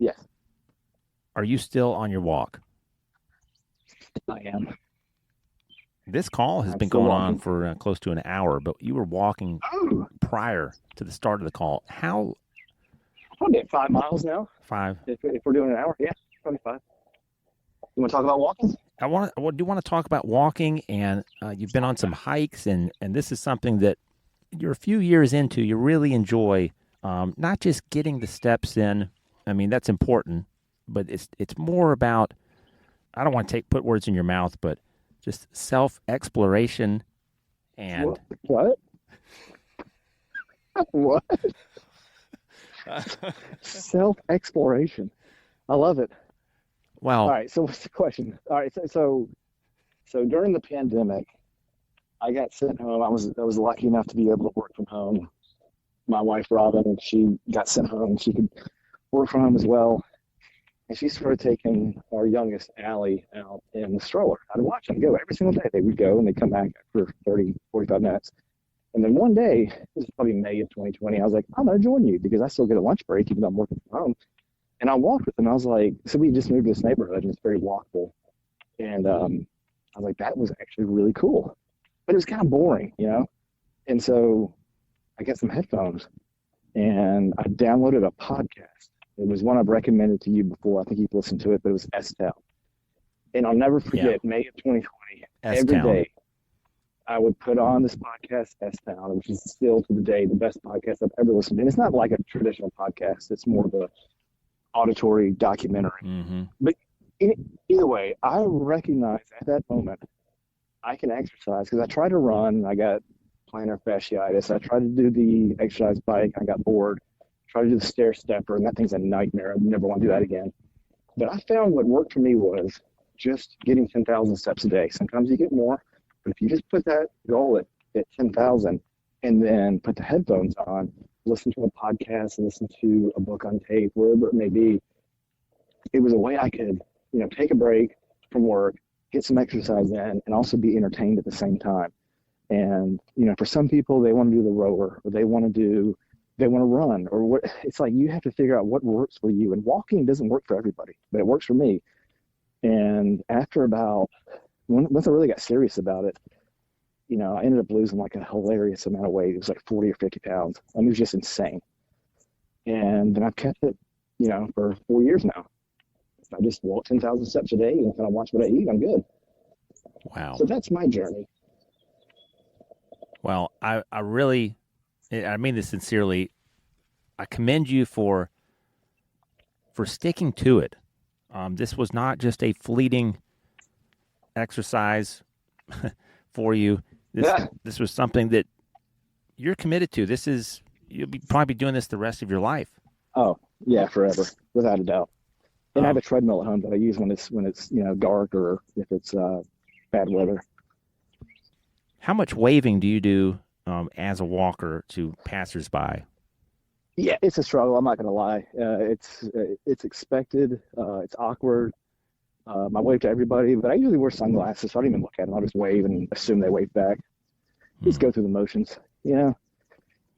yes. Are you still on your walk? I am. This call has been going on for close to an hour, but you were walking prior to the start of the call. How? Probably at 5 miles now. 5. If we're doing an hour, yeah, probably 5. You want to talk about walking? I do want to talk about walking, and you've been on some hikes, and this is something that you're a few years into. You really enjoy, not just getting the steps in. I mean, that's important, but it's more about. I don't want to put words in your mouth, but just self-exploration and what? What? Self-exploration. I love it. Well, all right. So what's the question? All right. So during the pandemic, I got sent home. I was lucky enough to be able to work from home. My wife Robin, she got sent home. She could work from home as well. And she started taking our youngest, Allie, out in the stroller. I'd watch them go every single day. They would go and they'd come back after 30, 45 minutes. And then one day, this was probably May of 2020, I was like, I'm going to join you because I still get a lunch break even though I'm working from home. And I walked with them. I was like, so we just moved to this neighborhood and it's very walkable. And I was like, that was actually really cool. But it was kind of boring, And so I got some headphones and I downloaded a podcast. It was one I've recommended to you before. I think you've listened to it, but it was S-Town. And I'll never forget, May of 2020, S-Town. every day I would put on this podcast, S-Town, which is still to the day the best podcast I've ever listened to. And it's not like a traditional podcast. It's more of a auditory documentary. Mm-hmm. But either way, I recognized at that moment I can exercise because I tried to run. I got plantar fasciitis. I tried to do the exercise bike. I got bored. Tried to do the stair stepper, and that thing's a nightmare. I never want to do that again. But I found what worked for me was just getting 10,000 steps a day. Sometimes you get more, but if you just put that goal at 10,000 and then put the headphones on, listen to a podcast, listen to a book on tape, wherever it may be, it was a way I could, take a break from work, get some exercise in, and also be entertained at the same time. And, for some people, they want to do the rower, or they want to run, or what. It's like you have to figure out what works for you. And walking doesn't work for everybody, but it works for me. And after once I really got serious about it, I ended up losing like a hilarious amount of weight. It was like 40 or 50 pounds. I mean, it was just insane. And then I've kept it, for 4 years now. If I just walk 10,000 steps a day and kind of watch what I eat, I'm good. Wow. So that's my journey. Well, I mean this sincerely. I commend you for sticking to it. This was not just a fleeting exercise for you. This was something that you're committed to. You'll probably be doing this the rest of your life. Oh, yeah, forever, without a doubt. And I have a treadmill at home that I use when it's dark or if it's bad weather. How much waving do you do as a walker to passersby? Yeah, it's a struggle. I'm not going to lie. It's expected. It's awkward. I wave to everybody, but I usually wear sunglasses, so I don't even look at them. I'll just wave and assume they wave back. Just go through the motions, Yeah.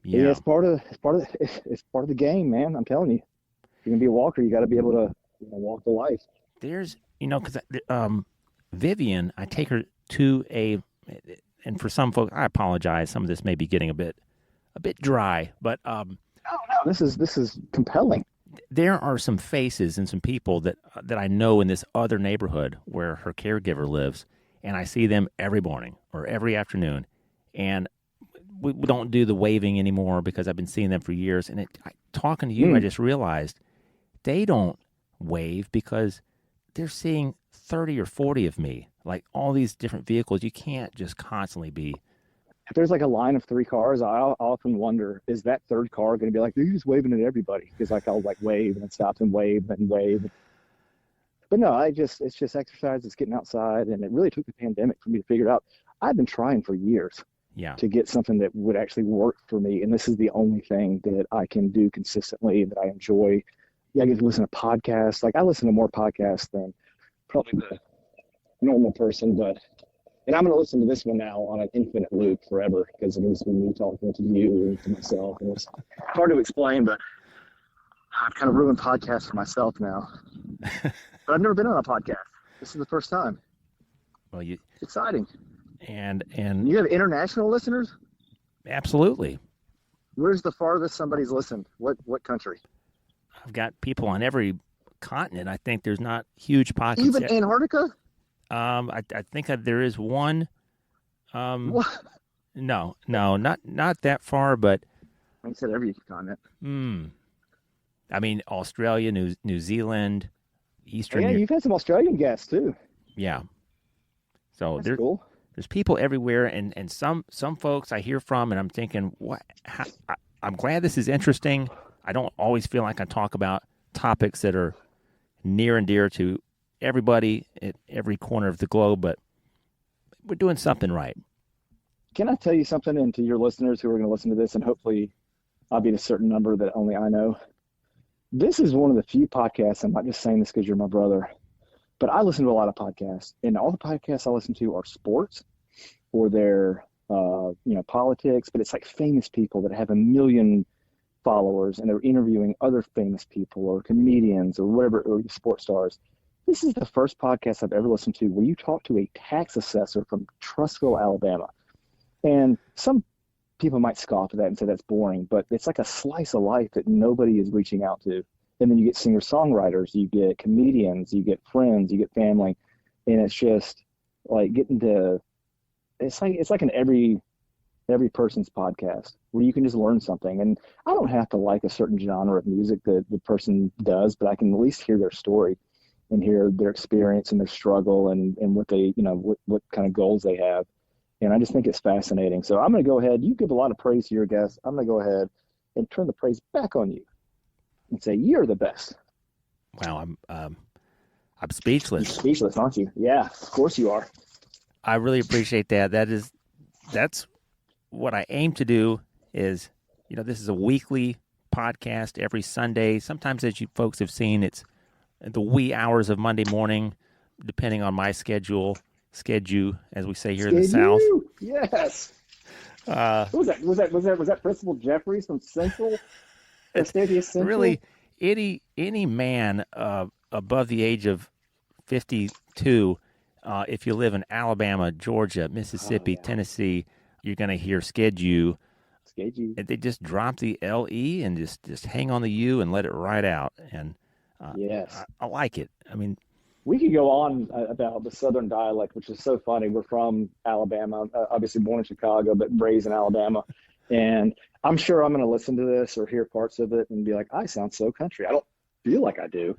It's part of the game, man. I'm telling you. If you're gonna be a walker, you got to be able to walk the life. There's, because Vivian, I take her to and for some folks, I apologize. Some of this may be getting a bit dry, but No, this is compelling. There are some faces and some people that I know in this other neighborhood where her caregiver lives, and I see them every morning or every afternoon, and we don't do the waving anymore because I've been seeing them for years. And talking to you, I just realized they don't wave because they're seeing 30 or 40 of me, like all these different vehicles. You can't just constantly be. If there's like a line of 3 cars, I'll often wonder, is that third car going to be like, they're just waving at everybody? Because I'll wave and then stop and wave and wave. But no, it's just exercise. It's getting outside. And it really took the pandemic for me to figure it out. I've been trying for years to get something that would actually work for me. And this is the only thing that I can do consistently that I enjoy. Yeah, I get to listen to podcasts. Like I listen to more podcasts than probably the normal person, and I'm going to listen to this one now on an infinite loop forever because it is me talking to you and to myself. And it's hard to explain, but I've kind of ruined podcasts for myself now. But I've never been on a podcast. This is the first time. Well, it's exciting. And you have international listeners? Absolutely. Where's the farthest somebody's listened? What country? I've got people on every continent. I think there's not huge pockets. Even Antarctica? I think there is one. What? No, not that far, but I said every continent. I mean, Australia, New Zealand, Eastern. Yeah, you've had some Australian guests too. Yeah. So that's cool. There's people everywhere, and some folks I hear from, and I'm thinking, what? I'm glad this is interesting. I don't always feel like I talk about topics that are near and dear to everybody at every corner of the globe, but we're doing something right. Can I tell you something, and to your listeners who are going to listen to this, and hopefully I'll be at a certain number that only I know. This is one of the few podcasts, I'm not just saying this because you're my brother, but I listen to a lot of podcasts, and all the podcasts I listen to are sports or they're politics, but it's like famous people that have 1 million followers, and they're interviewing other famous people or comedians or whatever, or sports stars. This is the first podcast I've ever listened to where you talk to a tax assessor from Trussville, Alabama. And some people might scoff at that and say that's boring, but it's like a slice of life that nobody is reaching out to. And then you get singer-songwriters, you get comedians, you get friends, you get family. And it's just like it's like an every person's podcast where you can just learn something. And I don't have to like a certain genre of music that the person does, but I can at least hear their story and hear their experience and their struggle and what they, what kind of goals they have. And I just think it's fascinating. So I'm going to go ahead. You give a lot of praise to your guests. I'm going to go ahead and turn the praise back on you and say, you're the best. Wow. I'm speechless. You're speechless, aren't you? Yeah, of course you are. I really appreciate that. That's what I aim to do is, this is a weekly podcast every Sunday. Sometimes, as you folks have seen, it's the wee hours of Monday morning, depending on my schedule, as we say here in the South. Yes. Who was that? Was that Principal Jeffries from Central? Central? Really, any man above the age of 52, if you live in Alabama, Georgia, Mississippi, Tennessee, you're going to hear Skedju. And they just drop the LE and just hang on the U and let it ride out. And yes, I like it. I mean, we could go on about the Southern dialect, which is so funny. We're from Alabama, obviously born in Chicago, but raised in Alabama. And I'm sure I'm going to listen to this or hear parts of it and be like, I sound so country. I don't feel like I do,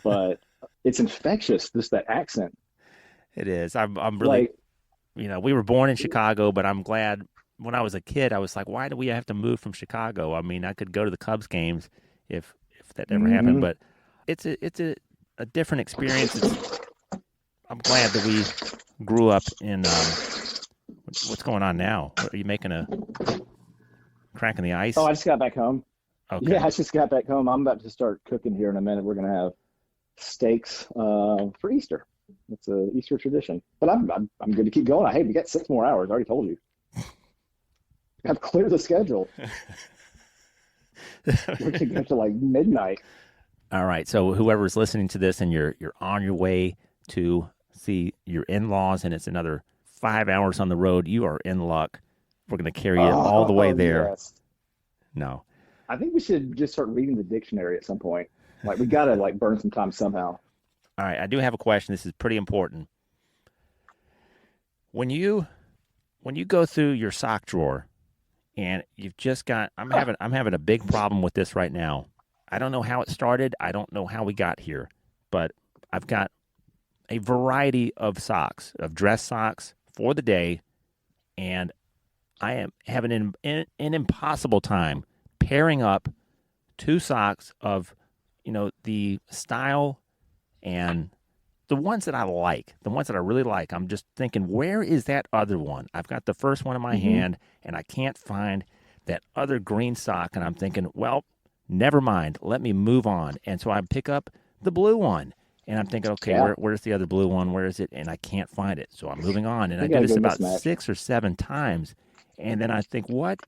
but it's infectious, just that accent. It is. I'm really, we were born in Chicago, but I'm glad when I was a kid, I was like, why do we have to move from Chicago? I mean, I could go to the Cubs games if that ever happened, but it's a a different experience. I'm glad that we grew up in. What's going on now? Are you making a crack in the ice? Oh, I just got back home. Okay. Yeah, I just got back home. I'm about to start cooking here in a minute. We're gonna have steaks for Easter. It's a Easter tradition. But I'm good to keep going. Hey, we got 6 more hours. I already told you. I've cleared the schedule. We're gonna go to like midnight. All right. So whoever's listening to this and you're on your way to see your in-laws and it's another 5 hours on the road, you are in luck. We're going to carry you all the way there. Yes. No. I think we should just start reading the dictionary at some point. Like we gotta like burn some time somehow. All right. I do have a question. This is pretty important. When you go through your sock drawer and you've just got, I'm having a big problem with this right now. I don't know how it started. I don't know how we got here, but I've got a variety of socks, of dress socks for the day, and I am having an impossible time pairing up 2 socks of, the style and the ones that I like, the ones that I really like. I'm just thinking, where is that other one? I've got the first one in my hand, and I can't find that other green sock, and I'm thinking, well, never mind. Let me move on. And so I pick up the blue one, and I'm thinking, okay, where's the other blue one? Where is it? And I can't find it. So I'm moving on, and I do this about 6 or 7 times, and then I think, what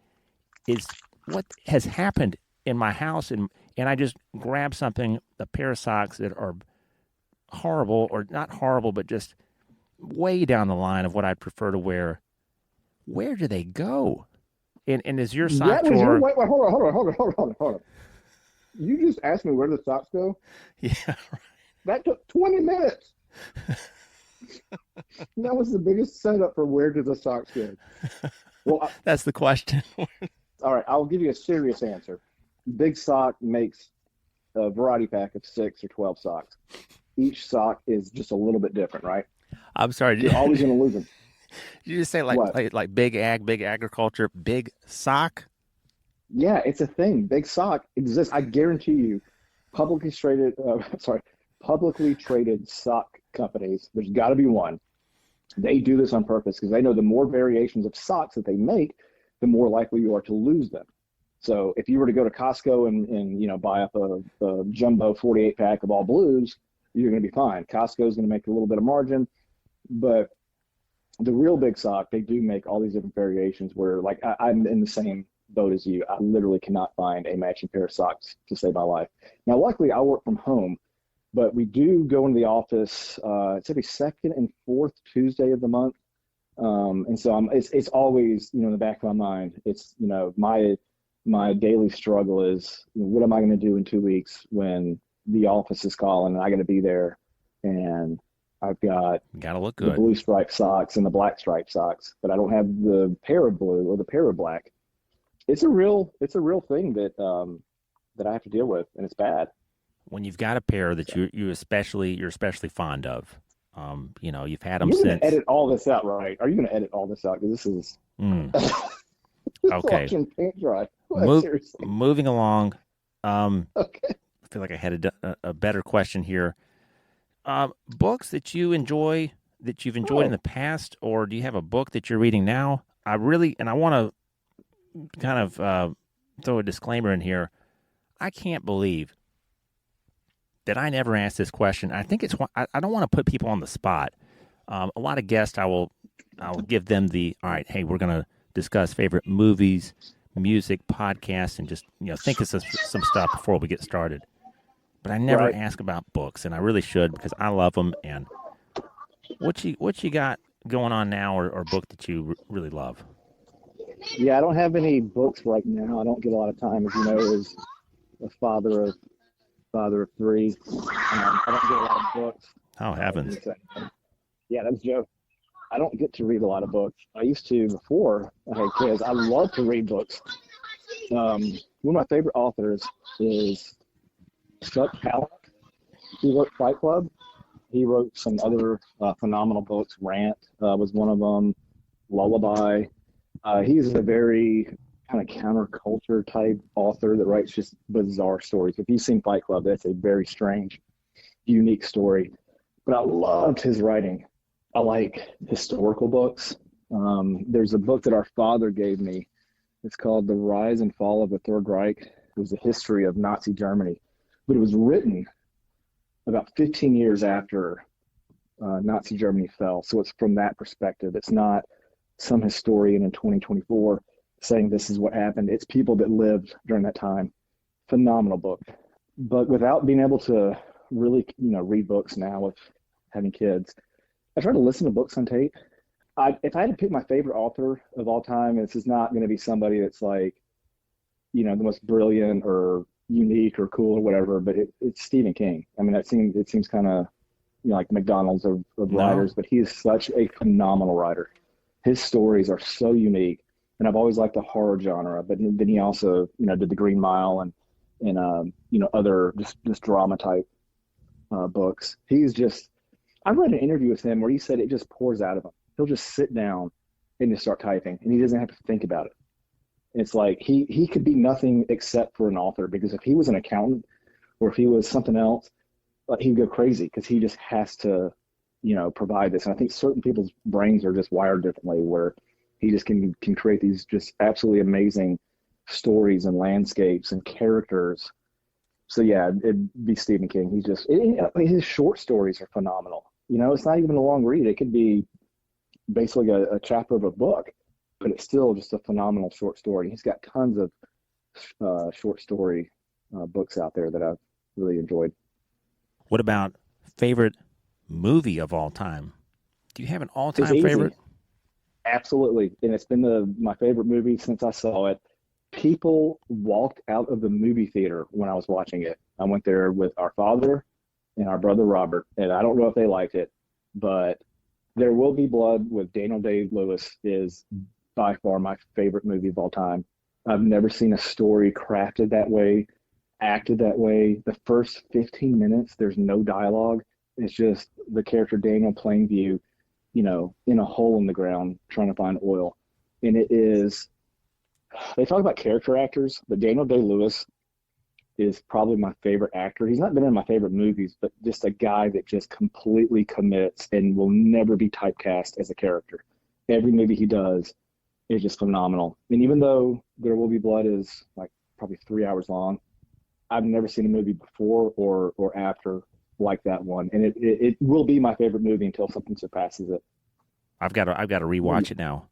has happened in my house? And I just grab something, a pair of socks that are horrible, or not horrible, but just way down the line of what I'd prefer to wear. Where do they go? And is your sock drawer? Wait, hold on. You just asked me where the socks go? Yeah. Right. That took 20 minutes. That was the biggest setup for where do the socks go. Well, that's the question. All right, I'll give you a serious answer. Big Sock makes a variety pack of 6 or 12 socks. Each sock is just a little bit different, right? I'm sorry. You're always going to lose them. Did you just say like big agriculture, big sock? Yeah, it's a thing. Big Sock exists. I guarantee you, publicly traded sock companies, there's got to be one. They do this on purpose because they know the more variations of socks that they make, the more likely you are to lose them. So if you were to go to Costco and buy up a jumbo 48 pack of all blues, you're going to be fine. Costco is going to make a little bit of margin, but the real Big Sock, they do make all these different variations where, like, I'm in the same boat as you. I literally cannot find a matching pair of socks to save my life. Now, luckily, I work from home, but we do go into the office. It's every second and fourth Tuesday of the month, and so it's always in the back of my mind. It's my daily struggle is, what am I going to do in 2 weeks when the office is calling and I got to be there, and I've got gotta look the good. blue striped socks and the black striped socks, but I don't have the pair of blue or the pair of black. It's a real thing that I have to deal with, and it's bad. When you've got a pair that you're especially fond of, you've had them You're since. You're going to edit all this out, right? Are you going to edit all this out? Because this is okay. Watching paint dry. Seriously. Moving along. Okay. I feel like I had a better question here. Books that you've enjoyed in the past, or do you have a book that you're reading now? I want to kind of throw a disclaimer in here. I can't believe that I never asked this question. I think I don't want to put people on the spot. A lot of guests, I'll give them all right, hey, we're going to discuss favorite movies, music, podcasts, and just think of some stuff before we get started. But I never ask about books, and I really should, because I love them. And what you got going on now, or book that you really love? Yeah, I don't have any books right now. I don't get a lot of time, as you know, as a father of 3. I don't get a lot of books. Oh, heavens. Yeah, that's Joe. I don't get to read a lot of books. I used to before I had kids. I love to read books. One of my favorite authors is Chuck Palahniuk. He wrote Fight Club. He wrote some other phenomenal books. Rant was one of them. Lullaby. He's a very kind of counterculture type author that writes just bizarre stories. If you've seen Fight Club, that's a very strange unique story. But I loved his writing. I like historical books. There's a book that our father gave me. It's called The Rise and Fall of the Third Reich. It was a history of Nazi Germany, but it was written about 15 years after Nazi Germany fell. So it's from that perspective. It's not some historian in 2024 saying this is what happened. It's people that lived during that time. Phenomenal book. But without being able to really, read books now with having kids, I try to listen to books on tape. If I had to pick my favorite author of all time, this is not going to be somebody that's like, the most brilliant or unique or cool or whatever, but it's Stephen King. I mean, it seems kind of, like McDonald's of writers, but he is such a phenomenal writer. His stories are so unique, and I've always liked the horror genre, but then he also, did The Green Mile and other just drama type books. I read an interview with him where he said it just pours out of him. He'll just sit down and just start typing, and he doesn't have to think about it. It's like he could be nothing except for an author, because if he was an accountant or if he was something else, he'd go crazy because he just has to, provide this. And I think certain people's brains are just wired differently, where he just can create these just absolutely amazing stories and landscapes and characters. So yeah, it'd be Stephen King. His short stories are phenomenal. It's not even a long read. It could be basically a chapter of a book, but it's still just a phenomenal short story. He's got tons of short story books out there that I've really enjoyed. What about favorite movie of all time? Do you have an all-time favorite? Absolutely, and it's been my favorite movie since I saw it. People walked out of the movie theater when I was watching it. I went there with our father and our brother Robert, and I don't know if they liked it, but There Will Be Blood with Daniel Day-Lewis is by far my favorite movie of all time. I've never seen a story crafted that way, acted that way. The first 15 minutes, there's no dialogue. It's just the character Daniel Plainview, in a hole in the ground trying to find oil. And they talk about character actors, but Daniel Day-Lewis is probably my favorite actor. He's not been in my favorite movies, but just a guy that just completely commits and will never be typecast as a character. Every movie he does is just phenomenal. And even though There Will Be Blood is like probably 3 hours long, I've never seen a movie before or after like that one. And it will be my favorite movie until something surpasses it. I've got to rewatch it now.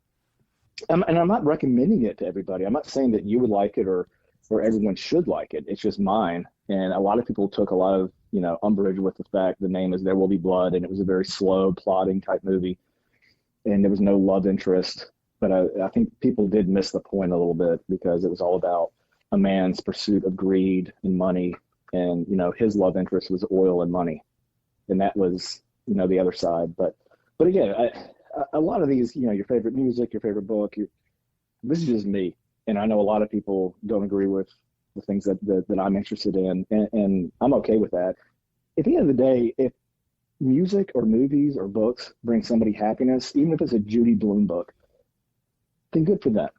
And I'm not recommending it to everybody. I'm not saying that you would like it or everyone should like it. It's just mine. And a lot of people took a lot of, umbrage with the fact the name is There Will Be Blood, and it was a very slow, plodding type movie, and there was no love interest. But I think people did miss the point a little bit, because it was all about a man's pursuit of greed and money, and his love interest was oil and money, and that was the other side. But again, a lot of these, your favorite music, your favorite book, this is just me. And I know a lot of people don't agree with the things that I'm interested in, and I'm okay with that. At the end of the day, if music or movies or books bring somebody happiness, even if it's a Judy Blume book, then good for them,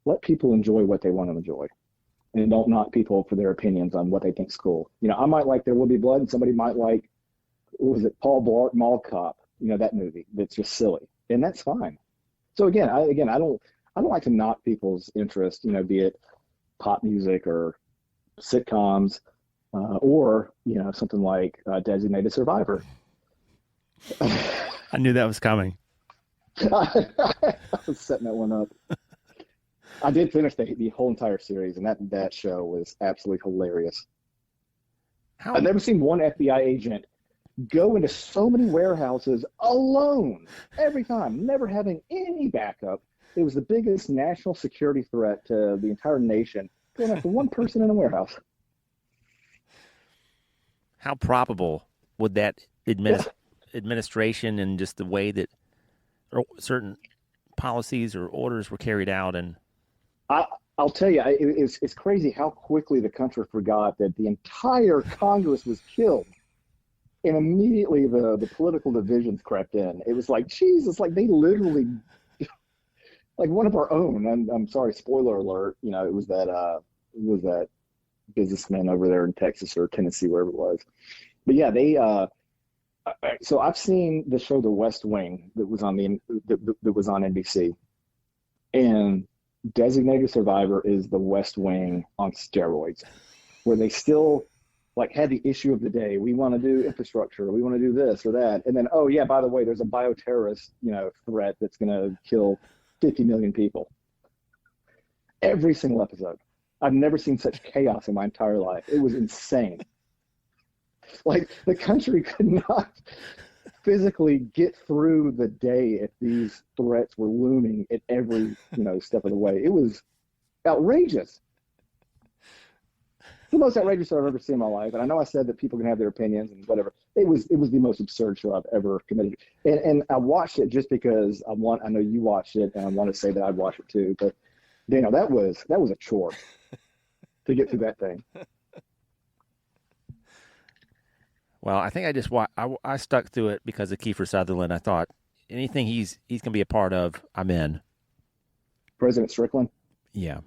Let people enjoy what they want to enjoy, and don't knock people for their opinions on what they think's cool. I might like There Will Be Blood, and somebody might like, what was it, Paul Blart Mall Cop, that movie that's just silly, and that's fine. So again, I don't like to knock people's interest, be it pop music or sitcoms, or something like Designated Survivor. I knew that was coming. I was setting that one up. I did finish the whole entire series, and that show was absolutely hilarious. I've never seen one FBI agent go into so many warehouses alone every time, never having any backup. It was the biggest national security threat to the entire nation, going after one person in a warehouse. How probable would that administration and just the way that certain policies or orders were carried out? And I'll tell you, it's crazy how quickly the country forgot that the entire Congress was killed. And immediately the political divisions crept in. It was like, Jesus, like they literally, like one of our own, I'm sorry, spoiler alert, it was that businessman over there in Texas or Tennessee, wherever it was. But yeah, so I've seen the show The West Wing that was on that was on NBC, and Designated Survivor is The West Wing on steroids, where they still like had the issue of the day. We want to do infrastructure. We want to do this or that. And then, oh yeah, by the way, there's a bioterrorist, threat that's going to kill 50 million people. Every single episode. I've never seen such chaos in my entire life. It was insane. Like the country could not physically get through the day if these threats were looming at every, step of the way. It was outrageous. The most outrageous show I've ever seen in my life. And I know I said that people can have their opinions and whatever. It was the most absurd show I've ever committed. And I watched it just because I know you watched it and I want to say that I'd watch it too. But Daniel, that was a chore to get through that thing. Well, I think I stuck through it because of Kiefer Sutherland. I thought anything he's going to be a part of, I'm in. President Strickland? Yeah.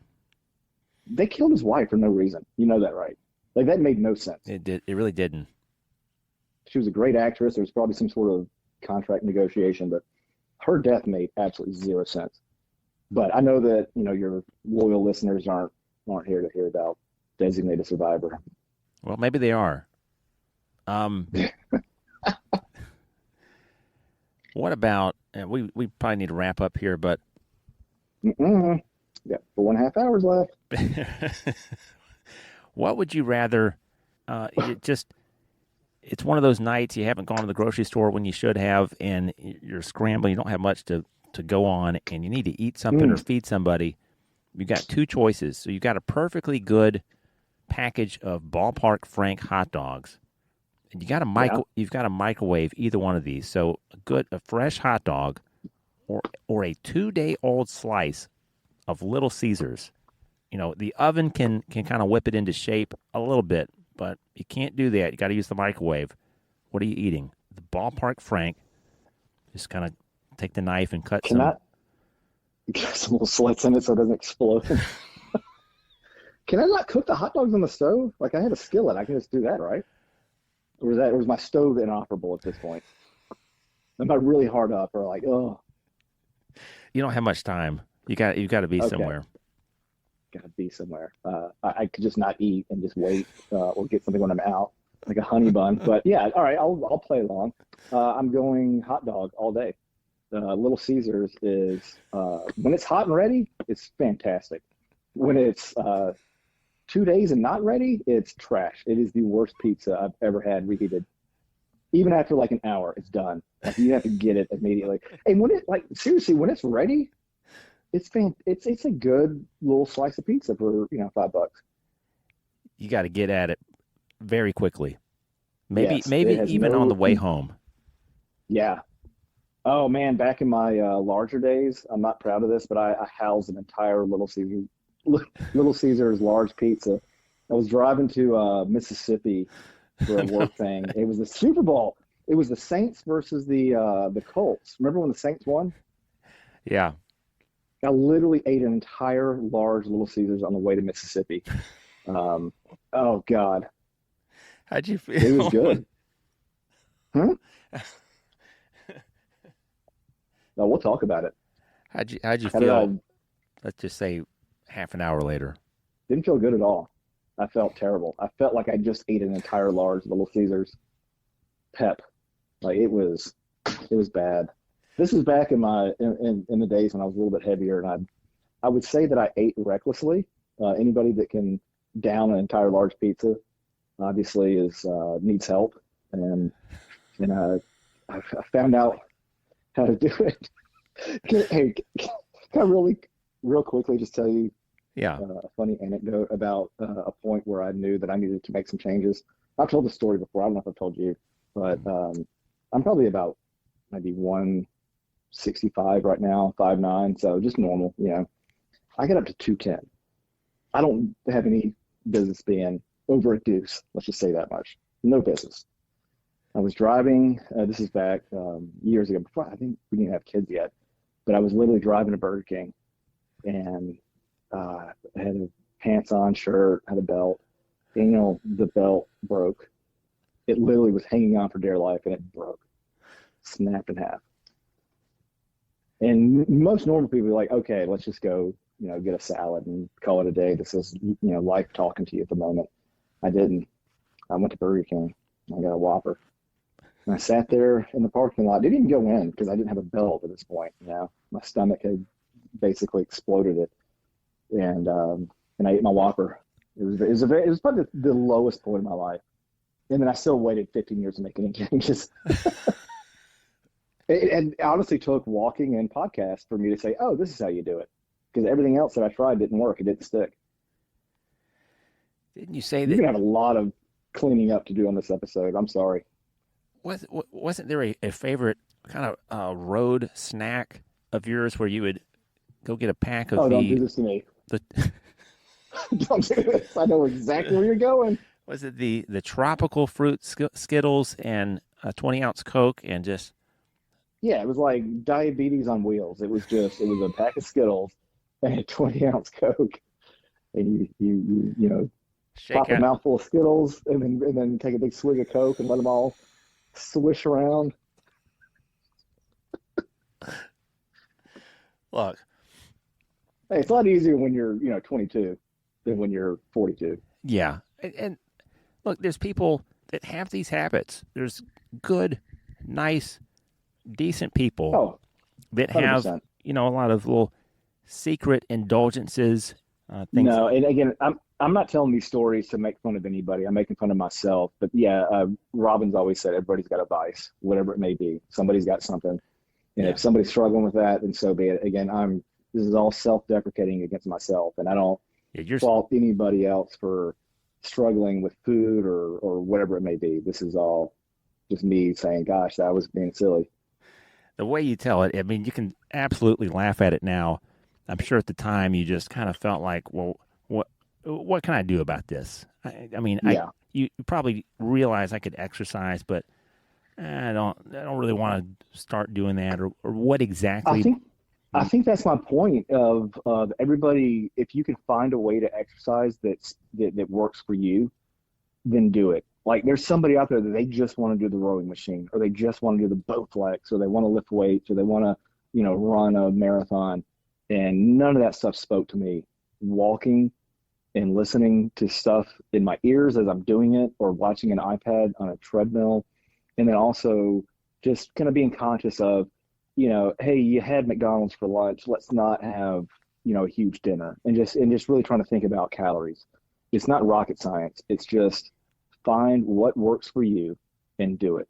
They killed his wife for no reason. You know that, right? Like, that made no sense. It did. It really didn't. She was a great actress. There was probably some sort of contract negotiation, but her death made absolutely zero sense. But I know that, your loyal listeners aren't here to hear about Designated Survivor. Well, maybe they are. What about, and we probably need to wrap up here, but yeah, 4.5 hours left. What would you rather, it's one of those nights you haven't gone to the grocery store when you should have, and you're scrambling, you don't have much to go on, and you need to eat something or feed somebody. You got two choices. So you got a perfectly good package of Ballpark Frank hot dogs, and you've got to microwave either one of these. So a fresh hot dog, or a 2-day-old slice of Little Caesars. The oven can kind of whip it into shape a little bit, but you can't do that. You got to use the microwave. What are you eating? The Ballpark Frank. Just kind of take the knife and cut some little slits in it so it doesn't explode. Can I not cook the hot dogs on the stove? Like, I had a skillet. I can just do that, right? Or was my stove inoperable at this point? Am I really hard up or like, oh? You don't have much time. You've got to be somewhere. Got to be somewhere. I could just not eat and just wait or get something when I'm out, like a honey bun. But yeah, all right, I'll play along. I'm going hot dog all day. Little Caesars is, when it's hot and ready, it's fantastic. When it's 2 days and not ready, it's trash. It is the worst pizza I've ever had reheated. Even after like an hour, it's done. Like, you have to get it immediately. And when seriously, when it's ready, it's a good little slice of pizza for $5. You got to get at it very quickly. Maybe Yes, even on the way home. Yeah. Oh man, back in my larger days, I'm not proud of this, but I housed an entire Little Caesar's large pizza. I was driving to Mississippi for a work thing. It was the Super Bowl. It was the Saints versus the Colts. Remember when the Saints won? Yeah. I literally ate an entire large Little Caesars on the way to Mississippi. Oh God. How'd you feel? It was good. Huh? No, we'll talk about it. How'd you feel? Let's just say half an hour later. Didn't feel good at all. I felt terrible. I felt like I just ate an entire large Little Caesars pep. Like, it was bad. This is back in the days when I was a little bit heavier, and I would say that I ate recklessly. Anybody that can down an entire large pizza obviously needs help, and I found out how to do it. Can I really real quickly just tell you a funny anecdote about a point where I knew that I needed to make some changes? I've told the story before. I don't know if I've told you, but I'm probably about maybe 165 right now, 5'9", so just normal. I got up to 210. I don't have any business being over a deuce. Let's just say that much. No business. I was driving. This is back years ago. Before, I think we didn't have kids yet, but I was literally driving to Burger King, and I had a pants-on shirt, had a belt. And, the belt broke It literally was hanging on for dear life, and it broke, snapped in half. And most normal people are like, okay, let's just go, get a salad and call it a day. This is, life talking to you at the moment. I didn't. I went to Burger King. I got a Whopper. And I sat there in the parking lot. Didn't even go in because I didn't have a belt at this point. My stomach had basically exploded it, and I ate my Whopper. It was probably the lowest point of my life. And then I still waited 15 years to make any changes. It honestly took walking and podcast for me to say, oh, this is how you do it. Because everything else that I tried didn't work. It didn't stick. Didn't you say that? You're going to have a lot of cleaning up to do on this episode. I'm sorry. Wasn't there a favorite kind of road snack of yours where you would go get a pack of don't do this to me. Don't do this. I know exactly where you're going. Was it the tropical fruit Skittles and a 20-ounce Coke and just... Yeah, it was like diabetes on wheels. It was a pack of Skittles and a 20-ounce Coke. And you pop a mouthful of Skittles and then take a big swig of Coke and let them all swish around. Look. Hey, it's a lot easier when you're, 22 than when you're 42. Yeah. And look, there's people that have these habits. There's good, nice, decent people that have, 100%. A lot of little secret indulgences. Things. No, and again, I'm not telling these stories to make fun of anybody. I'm making fun of myself. But yeah, Robin's always said everybody's got a vice, whatever it may be. Somebody's got something. And if somebody's struggling with that, then so be it. Again, this is all self-deprecating against myself. And I don't fault anybody else for struggling with food or whatever it may be. This is all just me saying, gosh, that was being silly. The way you tell it, I mean, you can absolutely laugh at it now. I'm sure at the time you just kind of felt like, well, what can I do about this? You probably realize I could exercise, but I don't really want to start doing that or what exactly. I think that's my point of everybody. If you can find a way to exercise that works for you, then do it. Like there's somebody out there that they just want to do the rowing machine, or they just want to do the Bowflex, or they want to lift weights, or they want to, run a marathon. And none of that stuff spoke to me. Walking and listening to stuff in my ears as I'm doing it, or watching an iPad on a treadmill, and then also just kind of being conscious of, hey, you had McDonald's for lunch. Let's not have, a huge dinner, and just really trying to think about calories. It's not rocket science. It's just find what works for you and do it.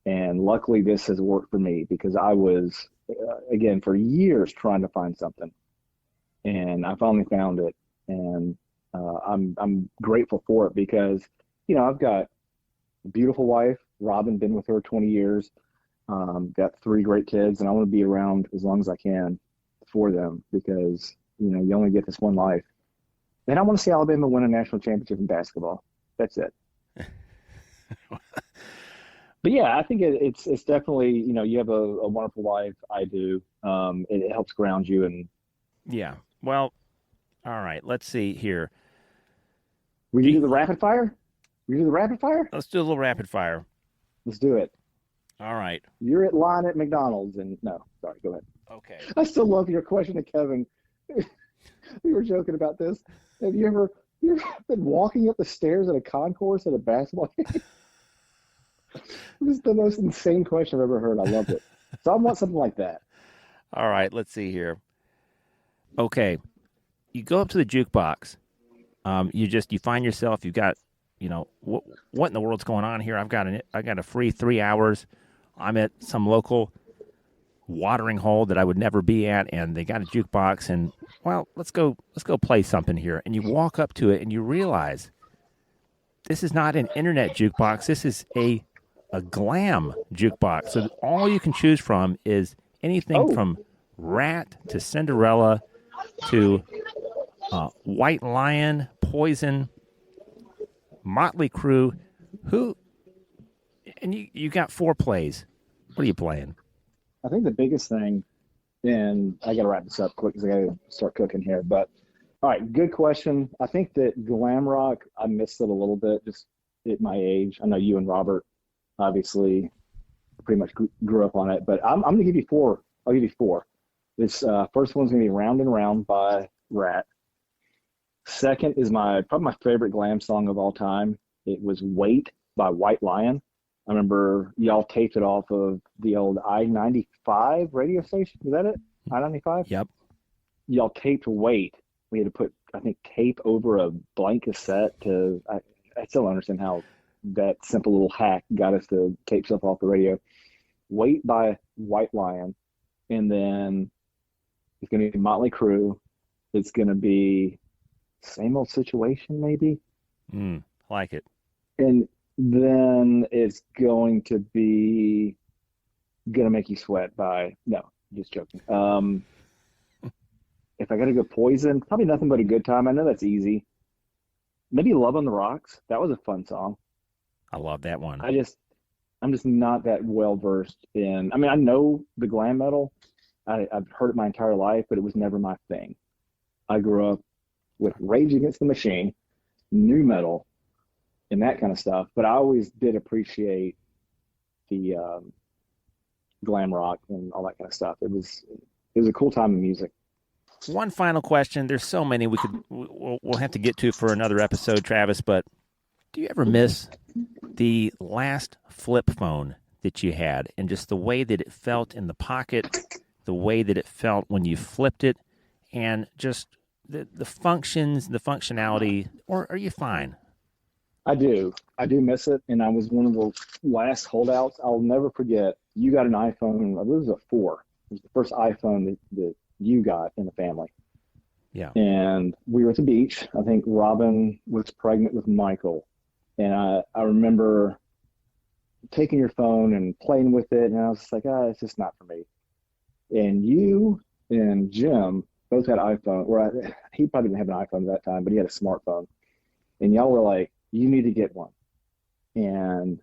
And luckily this has worked for me because I was, again, for years trying to find something, and I finally found it. And I'm grateful for it because, I've got a beautiful wife, Robin, been with her 20 years, got 3 great kids, and I want to be around as long as I can for them because, you only get this one life. And I want to see Alabama win a national championship in basketball. That's it. But yeah, I think it's definitely, you have a wonderful life. I do. It helps ground you. And yeah. Well, all right. Let's see here. We do the rapid fire? Let's do a little rapid fire. Let's do it. All right. You're at line at McDonald's and no, sorry, go ahead. Okay. I still love your question to Kevin. We were joking about this. Have you ever been walking up the stairs at a concourse at a basketball game? This is the most insane question I've ever heard. I loved it. So I want something like that. All right, let's see here. Okay. You go up to the jukebox. You find yourself, you've got, what in the world's going on here? I got a free 3 hours. I'm at some local watering hole that I would never be at, and they got a jukebox, and well, let's go play something here. And you walk up to it and you realize this is not an internet jukebox. This is a glam jukebox. So all you can choose from is anything from Rat to Cinderella to White Lion, Poison, Motley Crue. And you got 4 plays. What are you playing? I think the biggest thing, and I got to wrap this up quick because I got to start cooking here. But all right, good question. I think that glam rock, I missed it a little bit. Just at my age. I know you and Robert obviously pretty much grew up on it, but I'm going to give you four. I'll give you four. This first one's going to be Round and Round by Rat. Second is probably my favorite glam song of all time. It was Wait by White Lion. I remember y'all taped it off of the old I-95 radio station. Is that it? I-95? Yep. Y'all taped Wait. We had to put, I think, tape over a blank cassette I still don't understand how that simple little hack got us to tape stuff off the radio. Wait by White Lion. And then it's going to be Motley Crue. It's going to be Same Old Situation, maybe. I like it. And then it's going to be Gonna Make You Sweat by, no, just joking. If I got to go Poison, probably Nothing But a Good Time. I know that's easy. Maybe Love on the Rocks. That was a fun song. I love that one. I'm just not that well versed in, I mean, I know the glam metal. I've heard it my entire life, but it was never my thing. I grew up with Rage Against the Machine, nu metal, and that kind of stuff. But I always did appreciate the glam rock and all that kind of stuff. It was a cool time in music. One final question. There's so many we'll have to get to for another episode, Travis, but do you ever miss the last flip phone that you had and just the way that it felt in the pocket, the way that it felt when you flipped it, and just the functions, the functionality, or are you fine? I do miss it, and I was one of the last holdouts. I'll never forget, you got an iPhone, I believe it was a 4. It was the first iPhone that you got in the family. Yeah. And we were at the beach. I think Robin was pregnant with Michael. And I remember taking your phone and playing with it, and I was just like, it's just not for me. And you and Jim both had iPhone, he probably didn't have an iPhone at that time, but he had a smartphone. And y'all were like, you need to get one. And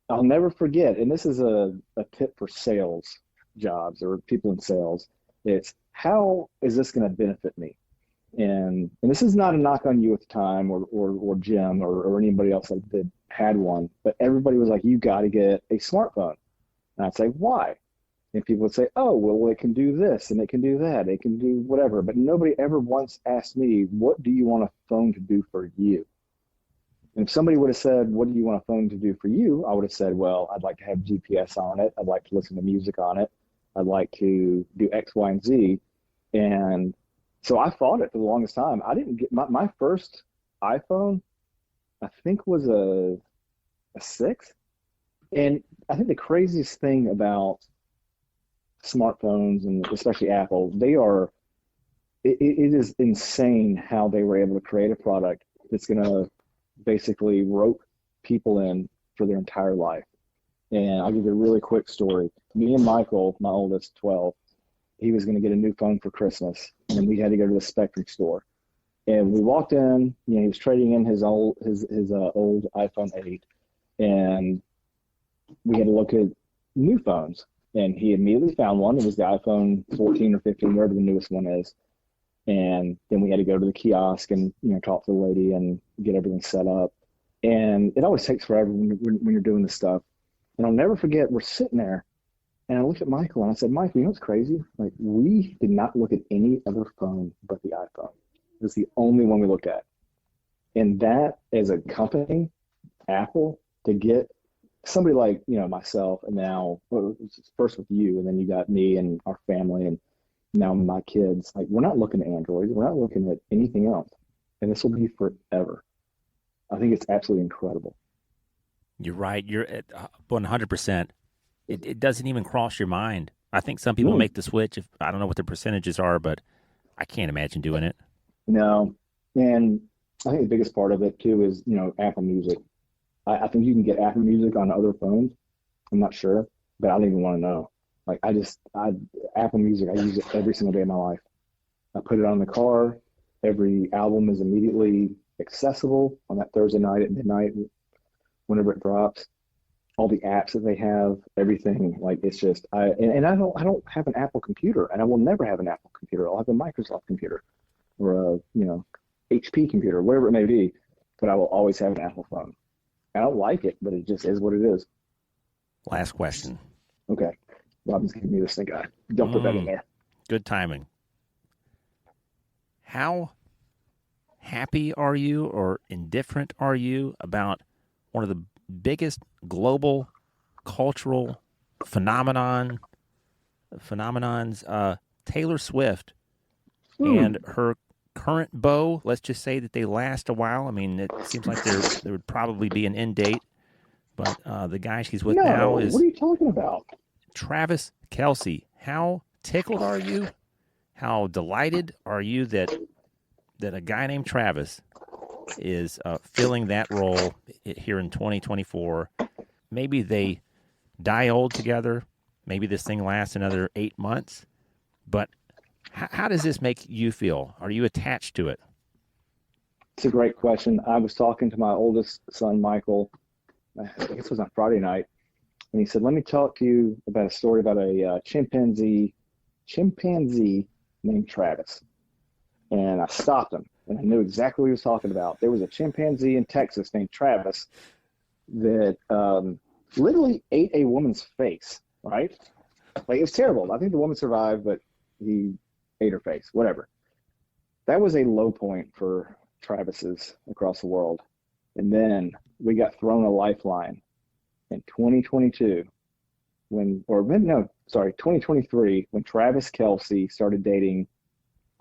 I'll never forget, and this is a tip for sales jobs or people in sales, it's how is this going to benefit me? And this is not a knock on you at the time or Jim or anybody else that had one, but everybody was like, you got to get a smartphone. And I'd say, why? And people would say, oh, well, it can do this and it can do that. It can do whatever. But nobody ever once asked me, what do you want a phone to do for you? And if somebody would have said, what do you want a phone to do for you? I would have said, well, I'd like to have GPS on it. I'd like to listen to music on it. I'd like to do X, Y, and Z. And so I fought it for the longest time. I didn't get my first iPhone, I think was a 6. And I think the craziest thing about smartphones, and especially Apple, it is insane how they were able to create a product that's going to basically rope people in for their entire life. And I'll give you a really quick story. Me and Michael, my oldest, 12, he was going to get a new phone for Christmas, and we had to go to the Spectrum store. And we walked in, he was trading in his old iPhone 8, and we had to look at new phones. And he immediately found one. It was the iPhone 14 or 15, whatever the newest one is. And then we had to go to the kiosk and talk to the lady and get everything set up. And it always takes forever when you're doing this stuff. And I'll never forget, we're sitting there, and I looked at Michael and I said, Michael, you know what's crazy? Like, we did not look at any other phone but the iPhone. It was the only one we looked at. And that, as a company, Apple, to get somebody like myself, and now first with you, and then you got me and our family, and now my kids, like, we're not looking at Android, we're not looking at anything else, and this will be forever. I think it's absolutely incredible. You're right. You're at 100%. It doesn't even cross your mind. I think some people make the switch. I don't know what the percentages are, but I can't imagine doing it. No, and I think the biggest part of it too is Apple Music. I think you can get Apple Music on other phones. I'm not sure, but I don't even want to know. Like, Apple Music, I use it every single day of my life. I put it on the car. Every album is immediately accessible on that Thursday night at midnight, whenever it drops. All the apps that they have, everything, like, it's just, I don't have an Apple computer, and I will never have an Apple computer. I'll have a Microsoft computer or a, HP computer, whatever it may be, but I will always have an Apple phone. I don't like it, but it just is what it is. Last question. Okay. Robin's giving me this thing. Don't put that in there. Good timing. How happy are you or indifferent are you about one of the biggest global cultural phenomenons, Taylor Swift, and her current beau? Let's just say that they last a while. I mean, it seems like there would probably be an end date, but the guy she's with now is... What are you talking about? Travis Kelce. How tickled are you? How delighted are you that a guy named Travis is filling that role here in 2024? Maybe they die old together. Maybe this thing lasts another 8 months. But how does this make you feel? Are you attached to it? It's a great question. I was talking to my oldest son, Michael, I guess it was on Friday night, and he said, let me talk to you about a story about a chimpanzee named Travis. And I stopped him, and I knew exactly what he was talking about. There was a chimpanzee in Texas named Travis that literally ate a woman's face, right? Like, it was terrible. I think the woman survived, but he ate her face, whatever. That was a low point for Travis's across the world. And then we got thrown a lifeline in 2022 2023, when Travis Kelce started dating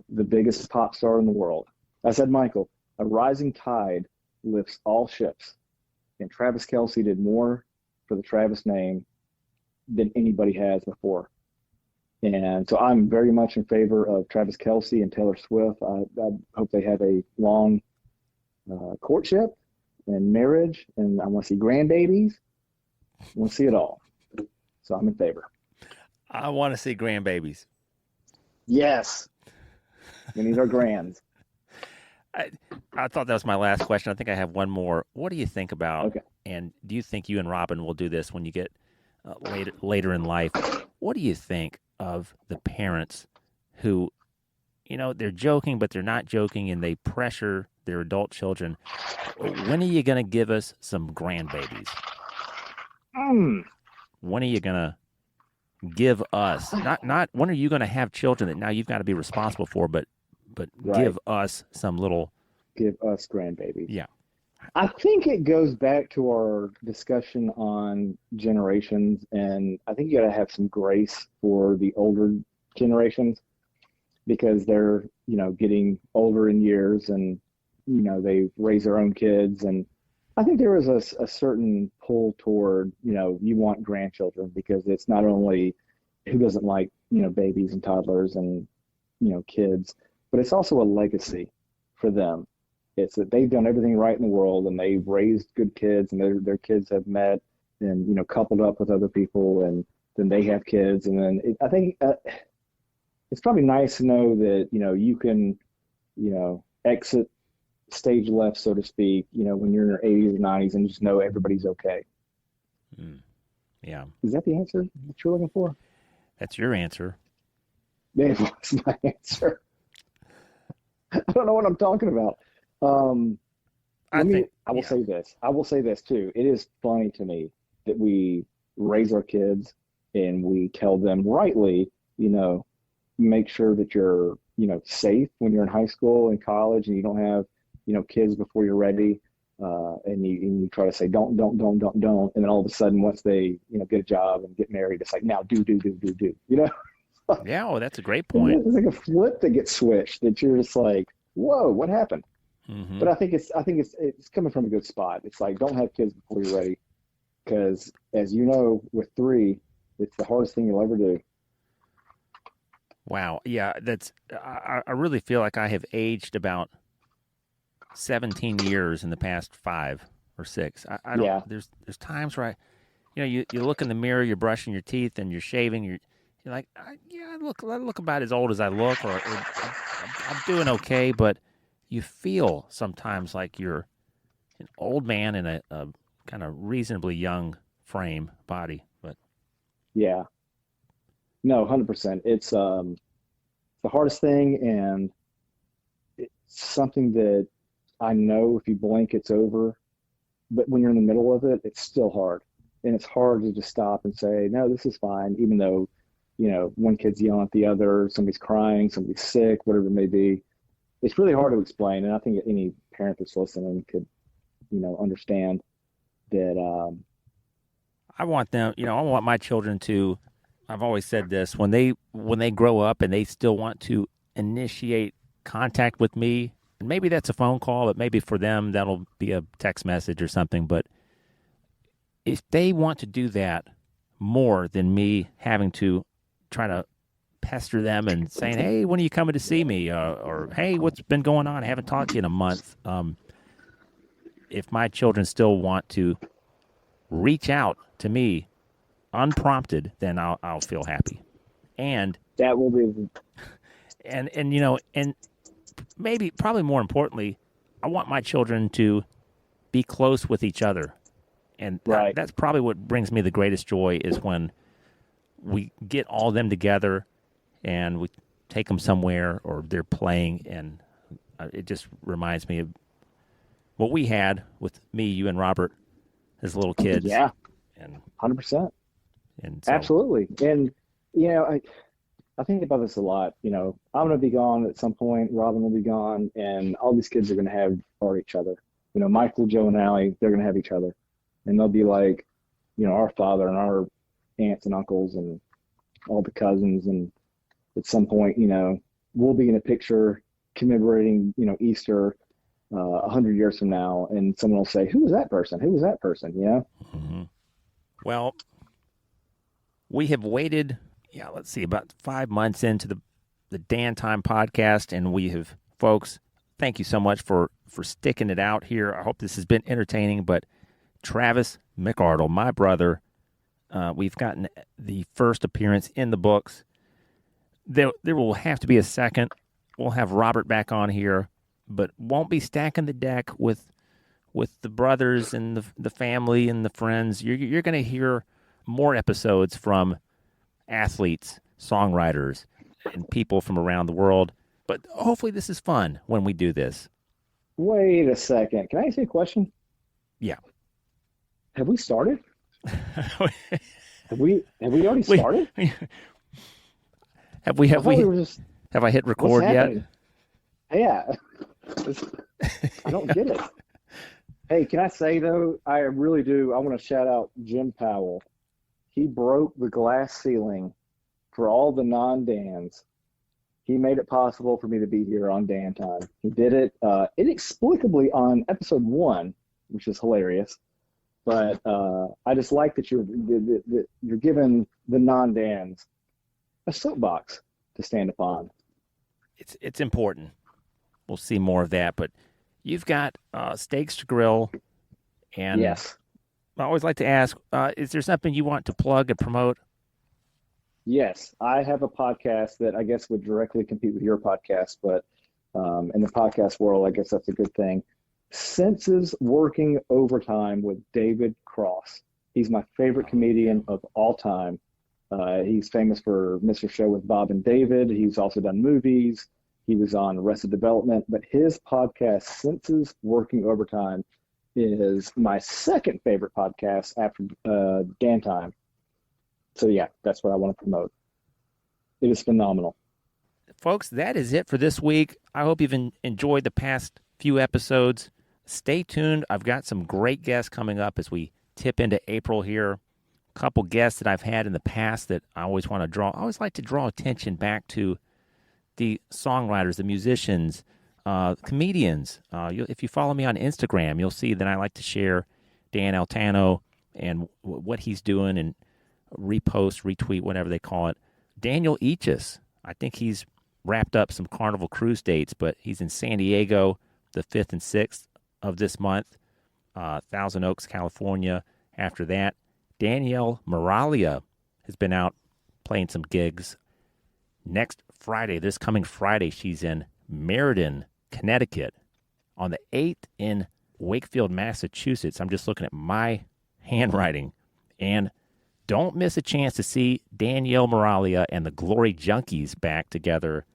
the biggest pop star in the world. I said, Michael, a rising tide lifts all ships. And Travis Kelce did more for the Travis name than anybody has before. And so I'm very much in favor of Travis Kelce and Taylor Swift. I hope they have a long courtship and marriage, and I want to see grandbabies. I want to see it all. So I'm in favor. I want to see grandbabies. Yes. We need our grands. I thought that was my last question. I think I have one more. What do you think about, okay, and do you think you and Robin will do this when you get later in life? What do you think of the parents who, they're joking, but they're not joking, and they pressure their adult children? When are you going to give us some grandbabies? When are you going to give us, not when are you going to have children that now you've got to be responsible for, but right, give us give us grandbabies. Yeah. I think it goes back to our discussion on generations, and I think you got to have some grace for the older generations because they're, getting older in years, and, they raise their own kids. And I think there is a certain pull toward, you want grandchildren because it's not only who doesn't like, babies and toddlers and, kids, but it's also a legacy for them. It's that they've done everything right in the world, and they've raised good kids, and their kids have met and, coupled up with other people, and then they have kids. And then I think it's probably nice to know that, you can, exit stage left, so to speak, when you're in your 80s or 90s, and just know everybody's okay. Yeah. Is that the answer that you're looking for? That's your answer. That's my answer. I don't know what I'm talking about. I will say this. I will say this too. It is funny to me that we raise our kids and we tell them rightly, make sure that you're, safe when you're in high school and college, and you don't have, kids before you're ready. And you try to say, don't. And then all of a sudden, once they, get a job and get married, it's like, now do. Yeah. Oh, that's a great point. It's like a flip that gets switched that you're just like, whoa, what happened? Mm-hmm. But I think it's coming from a good spot. It's like, don't have kids before you're ready, because as you know, with 3, it's the hardest thing you'll ever do. Wow. Yeah, I really feel like I have aged about 17 years in the past 5 or 6. I don't. Yeah. There's times where you look in the mirror, you're brushing your teeth and you're shaving. You're like, I look about as old as I look, or I'm doing okay, but you feel sometimes like you're an old man in a kind of reasonably young frame body. But yeah, no, 100%. It's the hardest thing, and it's something that I know if you blink, it's over. but when you're in the middle of it, it's still hard. And it's hard to just stop and say, no, this is fine, even though, one kid's yelling at the other, somebody's crying, somebody's sick, whatever it may be. It's really hard to explain. And I think any parent that's listening could, understand that. I want them, I want my children to, I've always said this, when they grow up and they still want to initiate contact with me, and maybe that's a phone call, but maybe for them that'll be a text message or something. But if they want to do that more than me having to try to pester them and saying, hey, when are you coming to see me? Or hey, what's been going on? I haven't talked to you in a month. If my children still want to reach out to me unprompted, then I'll feel happy. And that will be, and maybe probably more importantly, I want my children to be close with each other. And right. That's probably what brings me the greatest joy is when we get all of them together and we take them somewhere or they're playing, and it just reminds me of what we had with me, you, and Robert as little kids. Yeah, and 100%. And so, absolutely. And I think about this a lot. I'm going to be gone at some point. Robin will be gone, and all these kids are going to have each other. Michael, Joe, and Allie, they're going to have each other, and they'll be like, our father and our aunts and uncles and all the cousins. And at some point, we'll be in a picture commemorating, Easter 100 years from now, and someone will say, "Who was that person? Who was that person?" Mm-hmm. Well, we have waited. Yeah, let's see, about 5 months into the Dan Time podcast, and we have, folks, thank you so much for sticking it out here. I hope this has been entertaining. But Travis McArdle, my brother, we've gotten the first appearance in the books. There will have to be a second. We'll have Robert back on here, but won't be stacking the deck with the brothers and the family and the friends. You're going to hear more episodes from athletes, songwriters, and people from around the world. But hopefully this is fun when we do this. Wait a second. Can I ask you a question? Yeah. Have we started? Have we already started? Have I hit record yet? Yeah. I don't get it. Hey, can I say though, I really do. I want to shout out Jim Powell. He broke the glass ceiling for all the non-Dans. He made it possible for me to be here on Dan Time. He did it inexplicably on episode 1, which is hilarious. But I just like that you're giving the non-Dans a soapbox to stand upon. It's important. We'll see more of that. But you've got Steaks to Grill, and yes. I always like to ask, is there something you want to plug and promote? Yes, I have a podcast that I guess would directly compete with your podcast, but in the podcast world, I guess that's a good thing. Senses Working Overtime with David Cross. He's my favorite comedian of all time. He's famous for Mr. Show with Bob and David. He's also done movies. He was on Arrested Development, but his podcast, Senses Working Overtime, is my second favorite podcast after Dan Time. So yeah, that's what I want to promote. It is phenomenal. Folks, that is it for this week. I hope you've enjoyed the past few episodes. Stay tuned. I've got some great guests coming up as we tip into April here. A couple guests that I've had in the past that I always want to draw. I always like to draw attention back to the songwriters, the musicians, comedians. If you follow me on Instagram, you'll see that I like to share Dan Altano and what he's doing and repost, retweet, whatever they call it. Daniel Eachus, I think he's wrapped up some Carnival Cruise dates, but he's in San Diego the 5th and 6th of this month, Thousand Oaks, California. After that, Danielle Moralia has been out playing some gigs. Next Friday, this coming Friday, she's in Meriden, Connecticut. On the 8th in Wakefield, Massachusetts. I'm just looking at my handwriting. And don't miss a chance to see Danielle Moralia and the Glory Junkies back together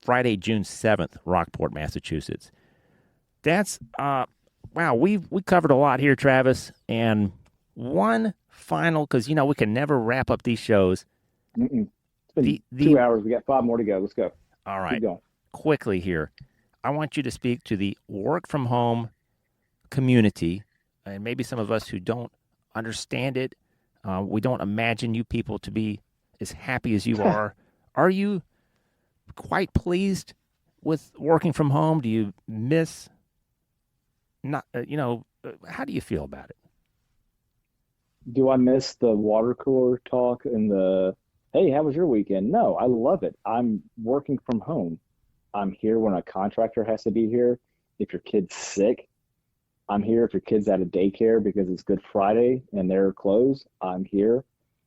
Friday, June 7th, Rockport, Massachusetts. That's wow, we covered a lot here, Travis. And one final, because we can never wrap up these shows. Mm-mm. It's been The 2 hours. We got 5 more to go. Let's go. All Keep right, going. quickly here. I want you to speak to the work from home community, and maybe some of us who don't understand it. We don't imagine you people to be as happy as you are. Are you quite pleased with working from home? Do you miss not? How do you feel about it? Do I miss the water cooler talk and the, hey, how was your weekend? No, I love it. I'm working from home. I'm here when a contractor has to be here. If your kid's sick, I'm here. If your kid's out of daycare because it's Good Friday and they're closed, I'm here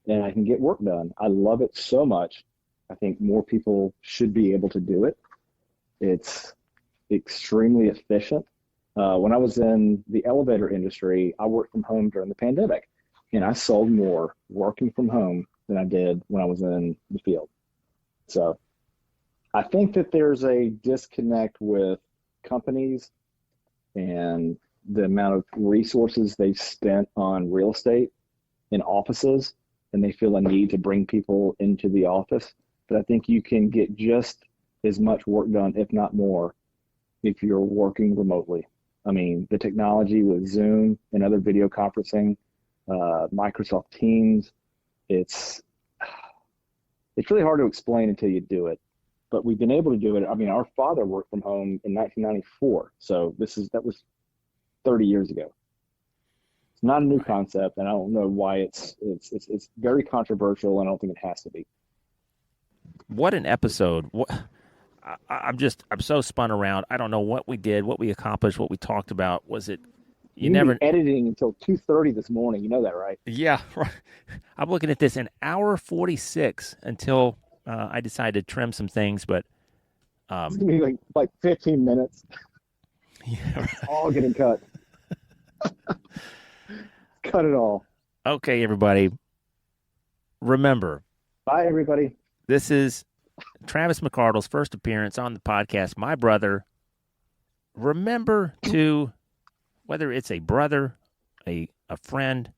and I can get work done. I love it so much. I think more people should be able to do it. It's extremely efficient. When I was in the elevator industry, I worked from home during the pandemic, and I sold more working from home than I did when I was in the field. So I think that there's a disconnect with companies and the amount of resources they've spent on real estate and offices, and they feel a need to bring people into the office. But I think you can get just as much work done, if not more, if you're working remotely. I mean, the technology with Zoom and other video conferencing, Microsoft Teams, it's really hard to explain until you do it. But we've been able to do it. I mean, our father worked from home in 1994, so that was 30 years ago. It's not a new concept, and I don't know why it's very controversial, and I don't think it has to be. What an episode! I'm so spun around. I don't know what we did, what we accomplished, what we talked about. Was it? You never editing until 2:30 this morning. You know that, right? Yeah, right. I'm looking at this, an hour 46 until I decided to trim some things, but it's gonna be like 15 minutes. Yeah, right. All getting cut. Cut it all. Okay, everybody. Remember. Bye, everybody. This is Travis McArdle's first appearance on the podcast. My brother. Remember to, whether it's a brother, a friend,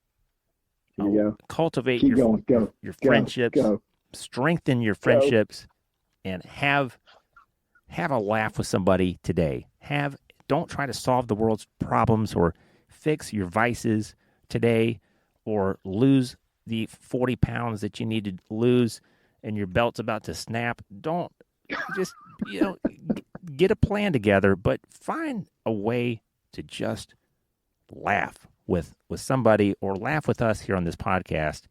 Here you go. cultivate Keep your going. friendships, Go. strengthen your friendships, and have a laugh with somebody today. Don't try to solve the world's problems or fix your vices today or lose the 40 pounds that you need to lose and your belt's about to snap. Don't just, get a plan together, but find a way to just laugh with somebody or laugh with us here on this podcast.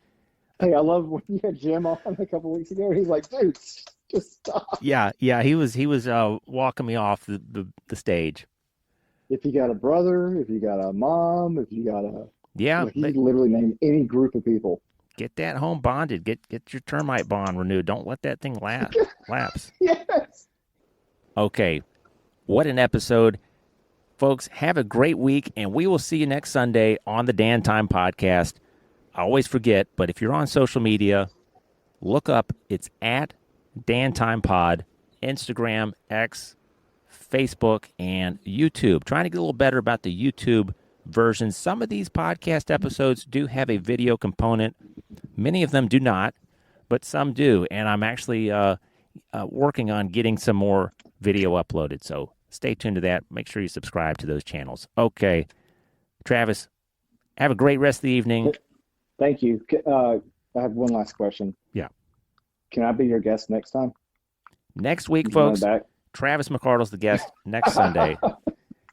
Hey, I love when you had Jim on a couple weeks ago. He's like, dude, just stop. Yeah, he was walking me off the stage. If you got a brother, if you got a mom, if you got he literally named any group of people. Get that home bonded. Get your termite bond renewed. Don't let that thing lapse. Yes. Okay, what an episode. Folks, have a great week, and we will see you next Sunday on the Dan Time Podcast. I always forget, but if you're on social media, look up, it's at Dan Time Pod, Instagram, X, Facebook, and YouTube. Trying to get a little better about the YouTube version. Some of these podcast episodes do have a video component. Many of them do not, but some do, and I'm actually working on getting some more video uploaded, so stay tuned to that. Make sure you subscribe to those channels. Okay, Travis, have a great rest of the evening. Thank you. I have one last question. Yeah. Can I be your guest next time? Next week, folks, Travis McArdle's the guest next Sunday.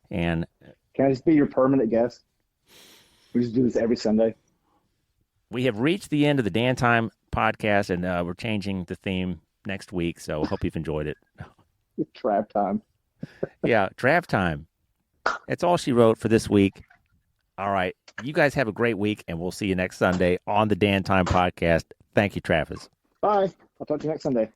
And can I just be your permanent guest? We just do this every Sunday. We have reached the end of the Dan Time Podcast, and we're changing the theme next week, so hope you've enjoyed it. Trav time. Yeah, Trav time. That's all she wrote for this week. All right. You guys have a great week, and we'll see you next Sunday on the Dan Time Podcast. Thank you, Travis. Bye. I'll talk to you next Sunday.